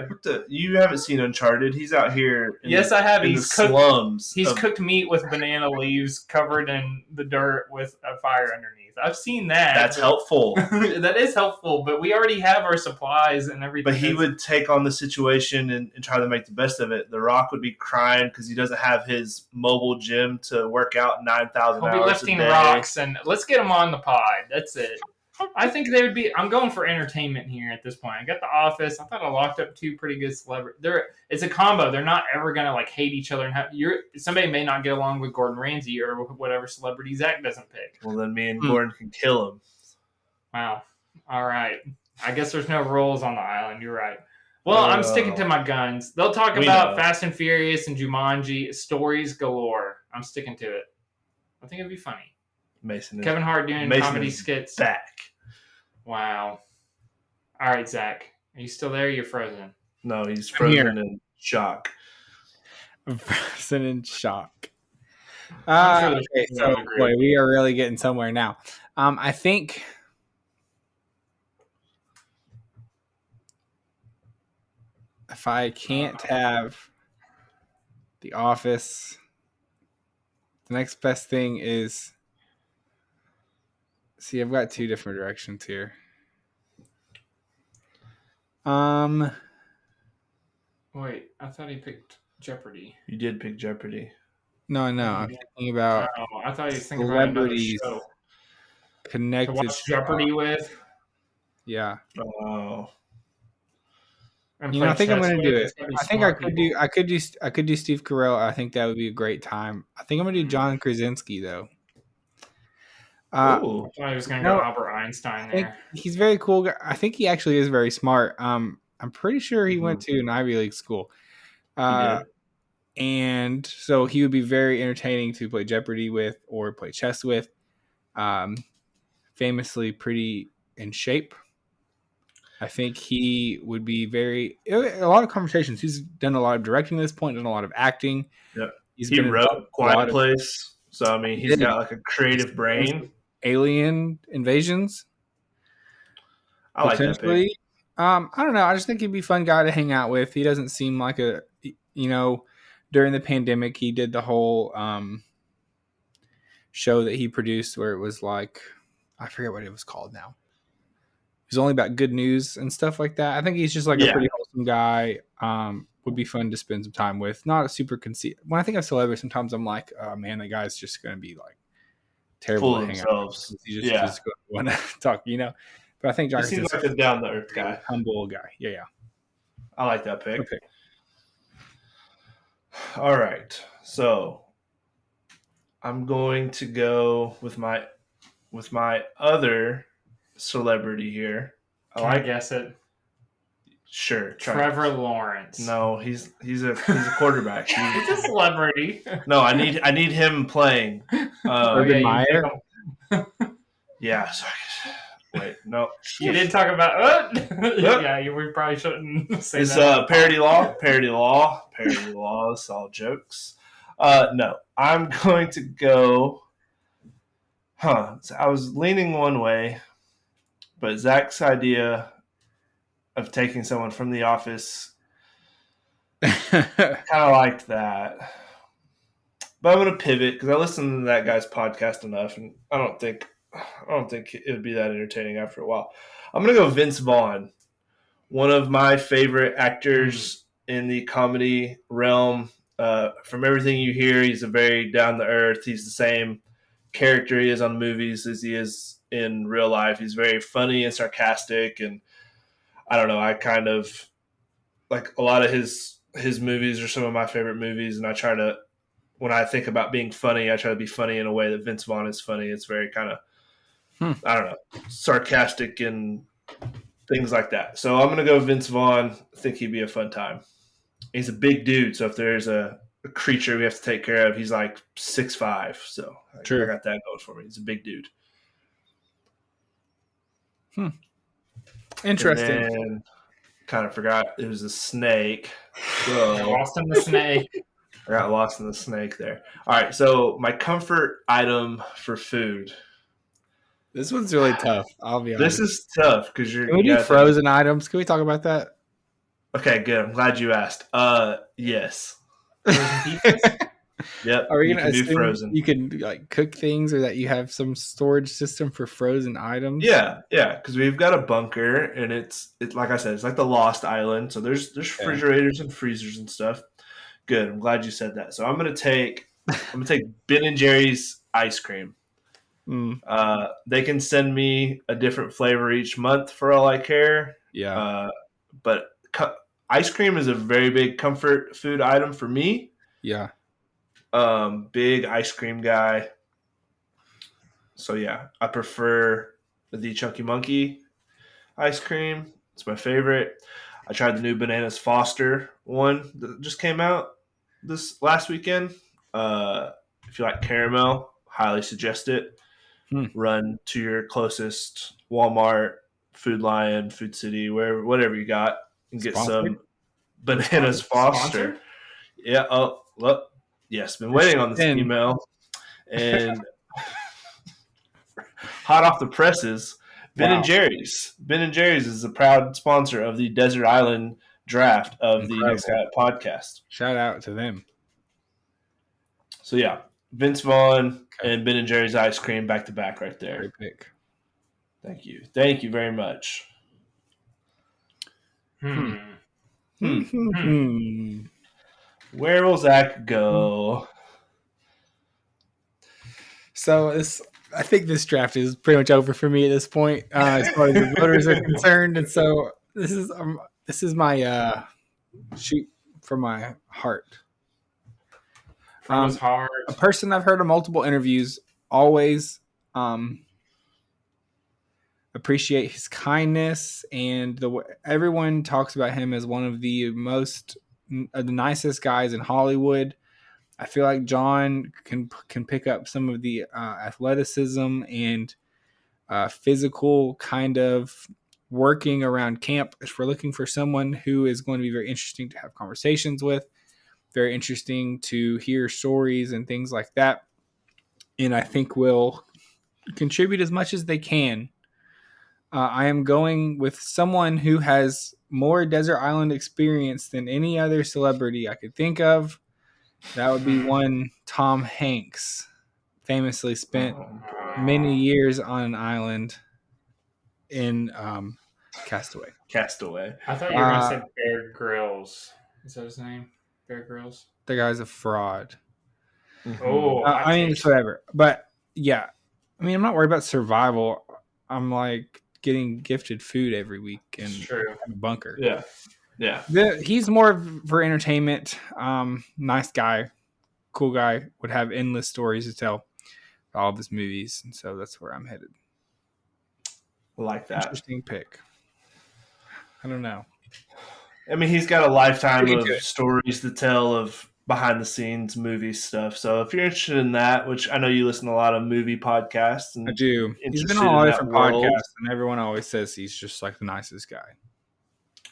You haven't seen Uncharted. He's out here. Yes, I have. In He's the slums. He's cooked meat with banana leaves covered in the dirt with a fire underneath. I've seen that. That's helpful. That is helpful, but we already have our supplies and everything. But he would take on the situation and try to make the best of it. The Rock would be crying because he doesn't have his mobile gym to work out 9,000 hours a day. He'll be lifting rocks, and let's get him on the pod. That's it. I think they would be. I'm going for entertainment here at this point. I got The Office. I thought I locked up two pretty good celebrities. It's a combo. They're not ever gonna like hate each other and have. Somebody may not get along with Gordon Ramsay or whatever celebrity Zach doesn't pick. Well, then me and Gordon can kill him. Wow. All right. I guess there's no rules on the island. You're right. Well, I'm sticking to my guns. They'll talk about Fast and Furious and Jumanji stories galore. I'm sticking to it. I think it'd be funny. Kevin Hart doing comedy skits. Back. Wow. All right, Zach. Are you still there? You're frozen. No, he's frozen in shock. Frozen in shock. Okay, so boy, we are really getting somewhere now. I think if I can't have The Office, the next best thing is. See, I've got two different directions here. Wait, I thought he picked Jeopardy. You did pick Jeopardy. No, I'm thinking about. I thought he was thinking about another show. Connected to watch Jeopardy with. Yeah. Oh. I think I'm going to do it. I think I could do Steve Carell. I think that would be a great time. I think I'm going to do John Krasinski though. I thought he was going to go Albert Einstein there. He's very cool. I think he actually is very smart. I'm pretty sure he went to an Ivy League school. And so he would be very entertaining to play Jeopardy with or play chess with. Famously pretty in shape. I think he would be a lot of conversations. He's done a lot of directing at this point, done a lot of acting. Yep. He wrote Quiet Place. So, I mean, he's got like a creative brain. Alien Invasions. I like that pick. I don't know. I just think he'd be a fun guy to hang out with. He doesn't seem like during the pandemic, he did the whole show that he produced where it was like, I forget what it was called now. It was only about good news and stuff like that. I think he's just like a pretty wholesome guy. Would be fun to spend some time with. Not a super conceit. When I think of celebrities, sometimes I'm like, oh man, that guy's just going to be like terrible full to hang out with. He just want to talk, But I think John seems like a down to earth guy, humble guy. Yeah. I like that pick. Okay. All right, so I'm going to go with my other celebrity here. I guess it. Sure, Trevor Lawrence. No, he's a quarterback. He's a celebrity. No, I need him playing. Urban Meyer. Yeah. Sorry. Wait, no. You did talk about. Yeah, we probably shouldn't say it's, that. It's parody law. It's all jokes. No, I'm going to go. So I was leaning one way, but Zach's idea of taking someone from The Office kind of liked that. But I'm going to pivot because I listened to that guy's podcast enough, and I don't think it would be that entertaining after a while. I'm going to go Vince Vaughn, one of my favorite actors in the comedy realm. From everything you hear, he's a very down-to-earth. He's the same character he is on movies as he is in real life. He's very funny and sarcastic, and I don't know. I kind of like a lot of his movies are some of my favorite movies, and I try to, when I think about being funny, I try to be funny in a way that Vince Vaughn is funny. It's very kind of, I don't know, sarcastic and things like that. So I'm going to go Vince Vaughn. I think he'd be a fun time. He's a big dude, so if there's a creature we have to take care of, he's like 6'5". So I got that going for me. He's a big dude. Interesting. And then, kind of forgot it was a snake. So, Lost in the snake. I got lost in the snake there. All right, so my comfort item for food. This one's really tough. I'll be honest. This is tough because Can we do frozen items? Can we talk about that? Okay, good. I'm glad you asked. Yes. Frozen pizzas? Yep. Are we you gonna can do assume frozen. you can like cook things, or that you have some storage system for frozen items? Yeah, because we've got a bunker, and it's like I said, it's like the Lost Island. So there's refrigerators and freezers and stuff. Good. I'm glad you said that. So I'm gonna take Ben and Jerry's ice cream. Mm. They can send me a different flavor each month for all I care. Yeah. But ice cream is a very big comfort food item for me. Yeah. Big ice cream guy. So yeah, I prefer the Chunky Monkey ice cream. It's my favorite. I tried the new Bananas Foster one that just came out this last weekend. If you like caramel, highly suggest it. Run to your closest Walmart, Food Lion, Food City, whatever you got, and get some Bananas Foster. Sponsored? Yeah. Oh, look. Yes, been waiting on this email, and hot off the presses, Ben and Jerry's. Ben and Jerry's is a proud sponsor of the Desert Island draft of the Next Guy Up podcast. Shout out to them. So yeah, Vince Vaughn and Ben and Jerry's ice cream back to back right there. Great pick. Thank you very much. Where will Zach go? So I think this draft is pretty much over for me at this point, as far as the voters are concerned. And so this is my shoot from my heart. From his heart. A person I've heard in multiple interviews always appreciate his kindness, and everyone talks about him as one of the nicest guys in Hollywood. I feel like John can pick up some of the athleticism and physical kind of working around camp. If we're looking for someone who is going to be very interesting to have conversations with, very interesting to hear stories and things like that, and I think will contribute as much as they can. I am going with someone who has more desert island experience than any other celebrity I could think of. That would be one Tom Hanks, famously spent many years on an island in Castaway. I thought you were going to say Bear Grylls. Is that his name? Bear Grylls? The guy's a fraud. Mm-hmm. Oh, I mean, it's whatever. But yeah, I mean, I'm not worried about survival. I'm like getting gifted food every week and a bunker. Yeah. He's more for entertainment. Nice guy, cool guy, would have endless stories to tell all of his movies, and so that's where I'm headed. I like that. Interesting pick. I don't know. I mean, he's got a lifetime of stories to tell of behind the scenes movie stuff. So if you're interested in that, which I know you listen to a lot of movie podcasts, and I do. He's been on a lot of different podcasts, and everyone always says he's just like the nicest guy.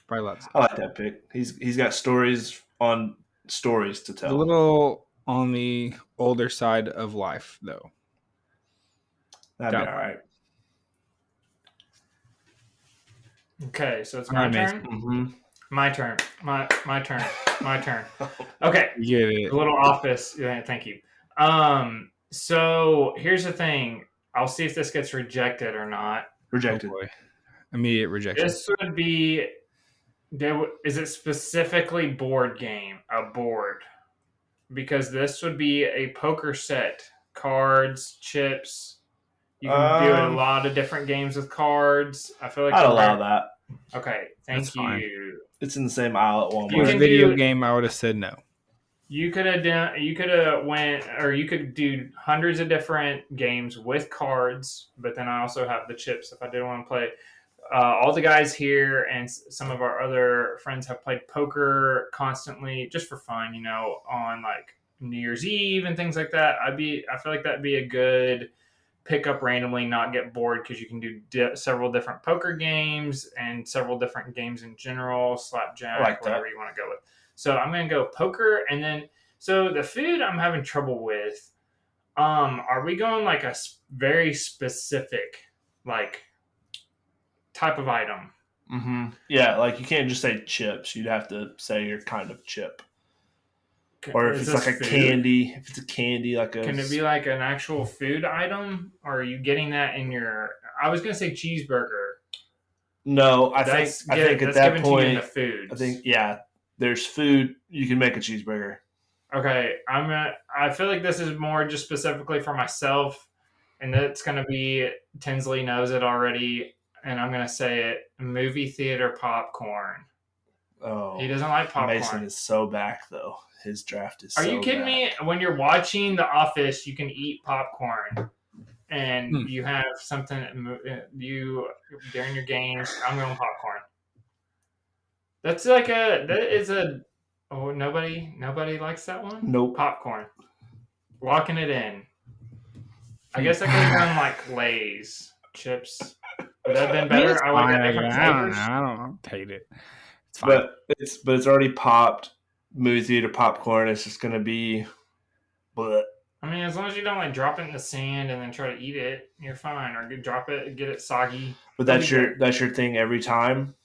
Probably loves it. I like that pick. He's got stories on stories to tell. A little on the older side of life, though. That'd be all right. Okay, so it's my turn. Mm-hmm. My turn. My turn. My turn. Okay. You get it. A little office. Yeah, thank you. So here's the thing. I'll see if this gets rejected or not. Rejected. Oh, immediate rejection. This would be. Is it specifically board game? A board? Because this would be a poker set. Cards, chips. You can do a lot of different games with cards. I feel like I'd allow that. Okay, thank you. Fine. It's in the same aisle at Walmart. If it was a video game, I would have said no. You could have went, or you could do hundreds of different games with cards, but then I also have the chips if I didn't want to play. All the guys here and some of our other friends have played poker constantly, just for fun, on like New Year's Eve and things like that. I feel like that'd be a good pick up randomly, not get bored, because you can do several different poker games and several different games in general, slapjack, whatever you want to go with. So I'm going to go poker, and then So the food I'm having trouble with. Are we going like a very specific like type of item? Mm-hmm. Yeah, like you can't just say chips. You'd have to say your kind of chip. Or if Is it's like a this food? candy, if it's a candy, like a. Can it be like an actual food item? Or are you getting that in your? I was gonna say cheeseburger. No, I think at that point, I think there's food. You can make a cheeseburger. Okay, I feel like this is more just specifically for myself, and that's gonna be Tinsley knows it already, and I'm gonna say it: movie theater popcorn. Oh, he doesn't like popcorn. Mason is so back though. His draft is. Are you kidding me? When you're watching The Office, you can eat popcorn, and you have something you during your games. I'm going popcorn. That is a. Oh, nobody likes that one? Nope. Popcorn. Locking it in. I guess I could have done like Lay's chips. Would that have been better? I would have different flavors. I don't hate it. It's fine. But it's already popped. Movie theater popcorn. It's just gonna be. Bleh. I mean, as long as you don't like drop it in the sand and then try to eat it, you're fine. Or drop it, get it soggy. But that's your thing every time.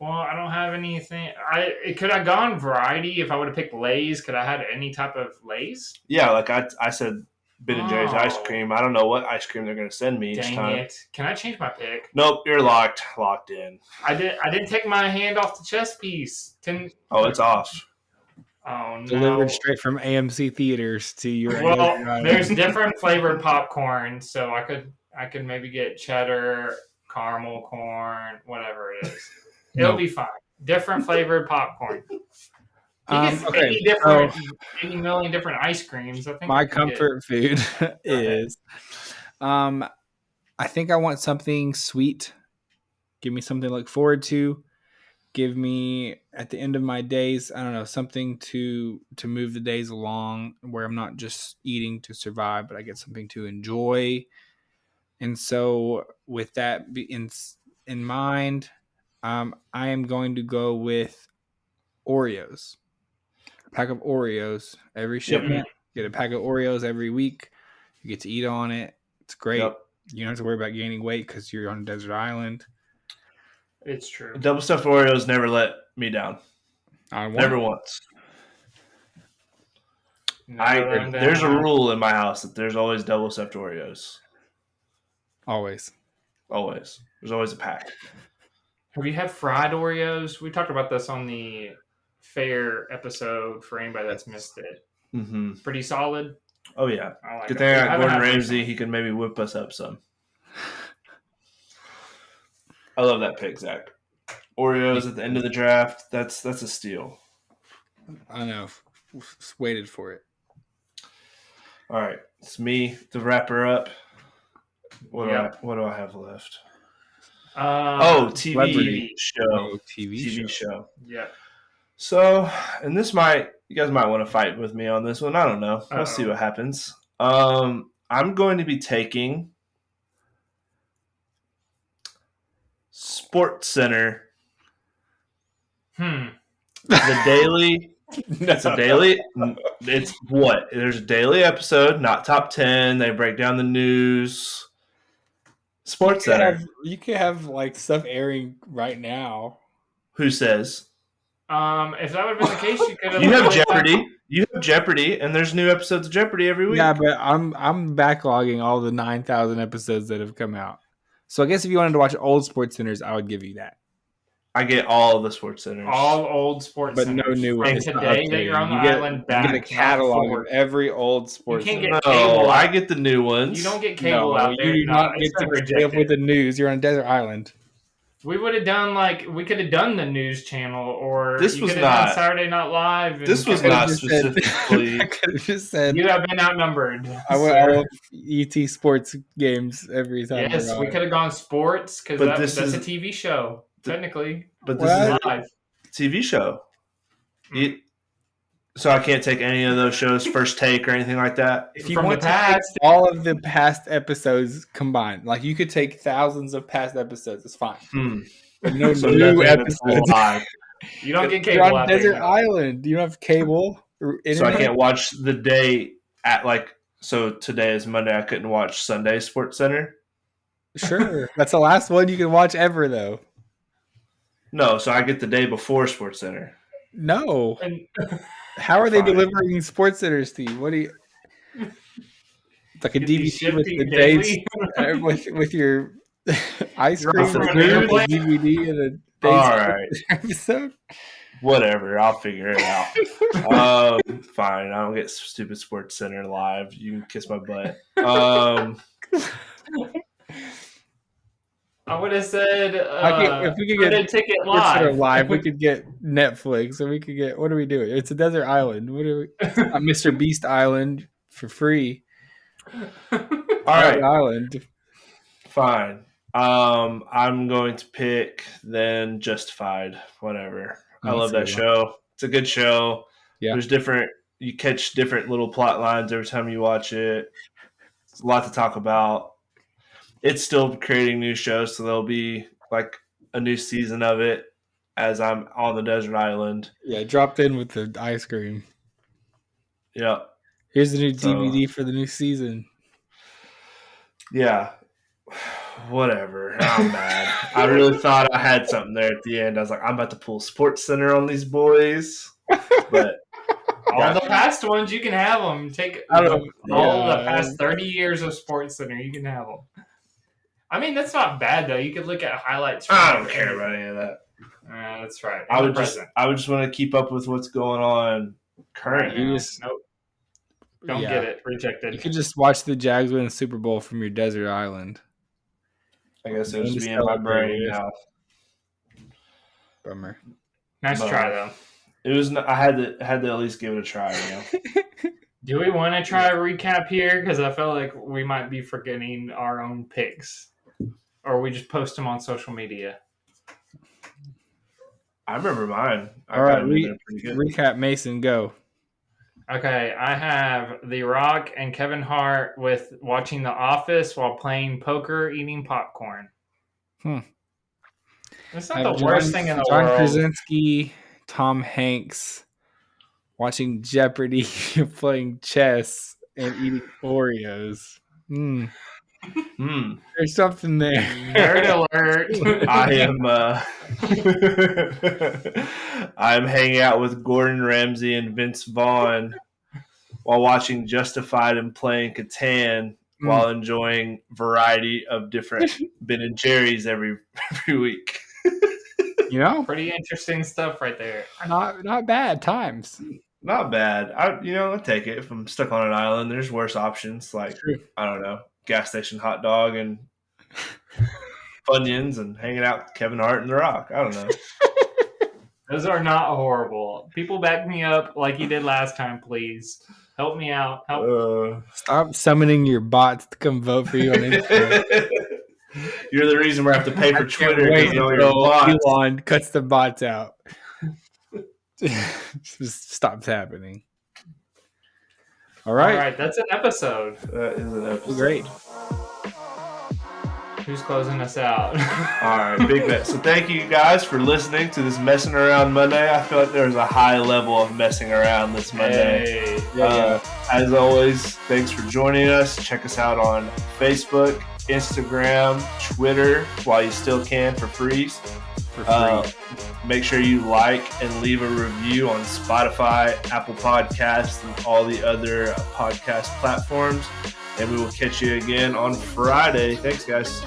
Well, I don't have anything. Could I gone variety if I would have picked Lay's? Could I had any type of Lay's? Yeah, like I said, Ben & Jerry's ice cream. I don't know what ice cream they're going to send me each time. Dang it! Can I change my pick? Nope, you're locked in. I didn't take my hand off the chess piece. It's off. Oh no! Delivered straight from AMC theaters to your. Well, there's different flavored popcorn, so I could maybe get cheddar, caramel corn, whatever it is. It'll be fine. Different flavored popcorn. Okay. 80 million different ice creams. I think my comfort food is, I think I want something sweet. Give me something to look forward to. Give me at the end of my days, I don't know, something to move the days along where I'm not just eating to survive, but I get something to enjoy. And so with that in mind, I am going to go with Oreos. A pack of Oreos every shipment. Get a pack of Oreos every week. You get to eat on it. It's great. Yep. You don't have to worry about gaining weight because you're on a desert island. It's true. Double stuffed Oreos never let me down. Never once. There's a rule in my house that there's always double stuffed Oreos. Always. There's always a pack. Have you had fried Oreos? We talked about this on the fair episode for anybody that's missed it. Mm-hmm. Pretty solid. Oh, yeah. Good thing I got Gordon Ramsay. He can maybe whip us up some. I love that pick, Zach. Oreos at the end of the draft. That's a steal. I know. Waited for it. All right. It's me to wrap her up. What do I have left? TV show. TV show. Yeah. So, and you guys might want to fight with me on this one. I don't know. We'll see what happens. I'm going to be taking Sports Center. The daily. It's a daily. It's what? There's a daily episode, not top 10. They break down the news. Sports Center. You could have like stuff airing right now. Who says? If that would have been the case, you could have. You have Jeopardy. You have Jeopardy, and there's new episodes of Jeopardy every week. Yeah, but I'm backlogging all the 9,000 episodes that have come out. So I guess if you wanted to watch old Sports Centers, I would give you that. I get all of the Sports Centers. All old Sports Centers. But no new ones. And today that you're on the island, you get a catalog of every old Sports Center. You can't get cable. I get the new ones. You don't get cable out there. You do not get to stay up with the news. You're on a desert island. We would have done we could have done the news channel, or this was not done Saturday Night Live. This was not specifically. I could have just said you have been outnumbered. I went ET sports games every time. Yes, we could have gone sports because that's a TV show technically. But this is a live TV show. So I can't take any of those shows first take or anything like that. If you want to take all of the past episodes combined, like you could take thousands of past episodes, it's fine. But no new episodes. You don't get cable. You're on a desert island. You don't have cable So I can't watch the day at so today is Monday. I couldn't watch Sunday Sports Center. Sure. That's the last one you can watch ever, though. No, so I get the day before Sports Center. No. How are they delivering Sports Centers to you? What do you... It's like a DVD with the dates, with your ice cream DVD and a day's all right episode. Whatever, I'll figure it out. Fine, I don't get stupid Sports Center live. You can kiss my butt. I would have said if we could get a ticket live, we could get Netflix, and we could get, what are we doing? It's a desert island. What are we? Mr. Beast Island for free. All right, Island. Fine. I'm going to pick then Justified. Whatever. I love that show. It's a good show. Yeah. There's you catch different little plot lines every time you watch it. It's a lot to talk about. It's still creating new shows, so there'll be like a new season of it as I'm on the desert island. Yeah, dropped in with the ice cream. Yeah. Here's the new DVD for the new season. Yeah. Whatever. I'm mad. I really thought I had something there at the end. I was like, I'm about to pull Sports Center on these boys. But all the past ones, you can have them. Take all the past 30 years of Sports Center, you can have them. I mean, that's not bad, though. You could look at highlights. I don't care about any of that. That's right. I would just want to keep up with what's going on currently. Nope. Don't get it. Rejected. You could just watch the Jags win the Super Bowl from your desert island. I guess it was be in my brain now. Bummer. Nice try, though. It was. I had to at least give it a try. Do we want to try a recap here? Because I feel like we might be forgetting our own picks. Or we just post them on social media. I remember mine. All right, recap, Mason, go. Okay, I have The Rock and Kevin Hart with watching The Office while playing poker, eating popcorn. It's not the worst thing in the world. John Krasinski, Tom Hanks, watching Jeopardy, playing chess, and eating Oreos. There's something there. Nerd alert. I'm hanging out with Gordon Ramsay and Vince Vaughn while watching Justified and playing Catan while enjoying variety of different Ben and Jerry's every week. Pretty interesting stuff right there. Not bad times. Not bad. I'll take it. If I'm stuck on an island, there's worse options like I don't know, gas station hot dog and Funyuns and hanging out with Kevin Hart and The Rock. I don't know. Those are not horrible. People back me up like you did last time, please. Help me out. Stop summoning your bots to come vote for you on Instagram. You're the reason we have to pay for Twitter. Elon cuts the bots out. Just stops happening. All right. That's an episode. That is an episode. Great. Who's closing us out? All right, big bet. So thank you guys for listening to this Messing Around Monday. I feel like there's a high level of messing around this Monday. As always, thanks for joining us. Check us out on Facebook, Instagram, Twitter, while you still can for free. Make sure you like and leave a review on Spotify, Apple Podcasts, and all the other podcast platforms. And we will catch you again on Friday. Thanks, guys.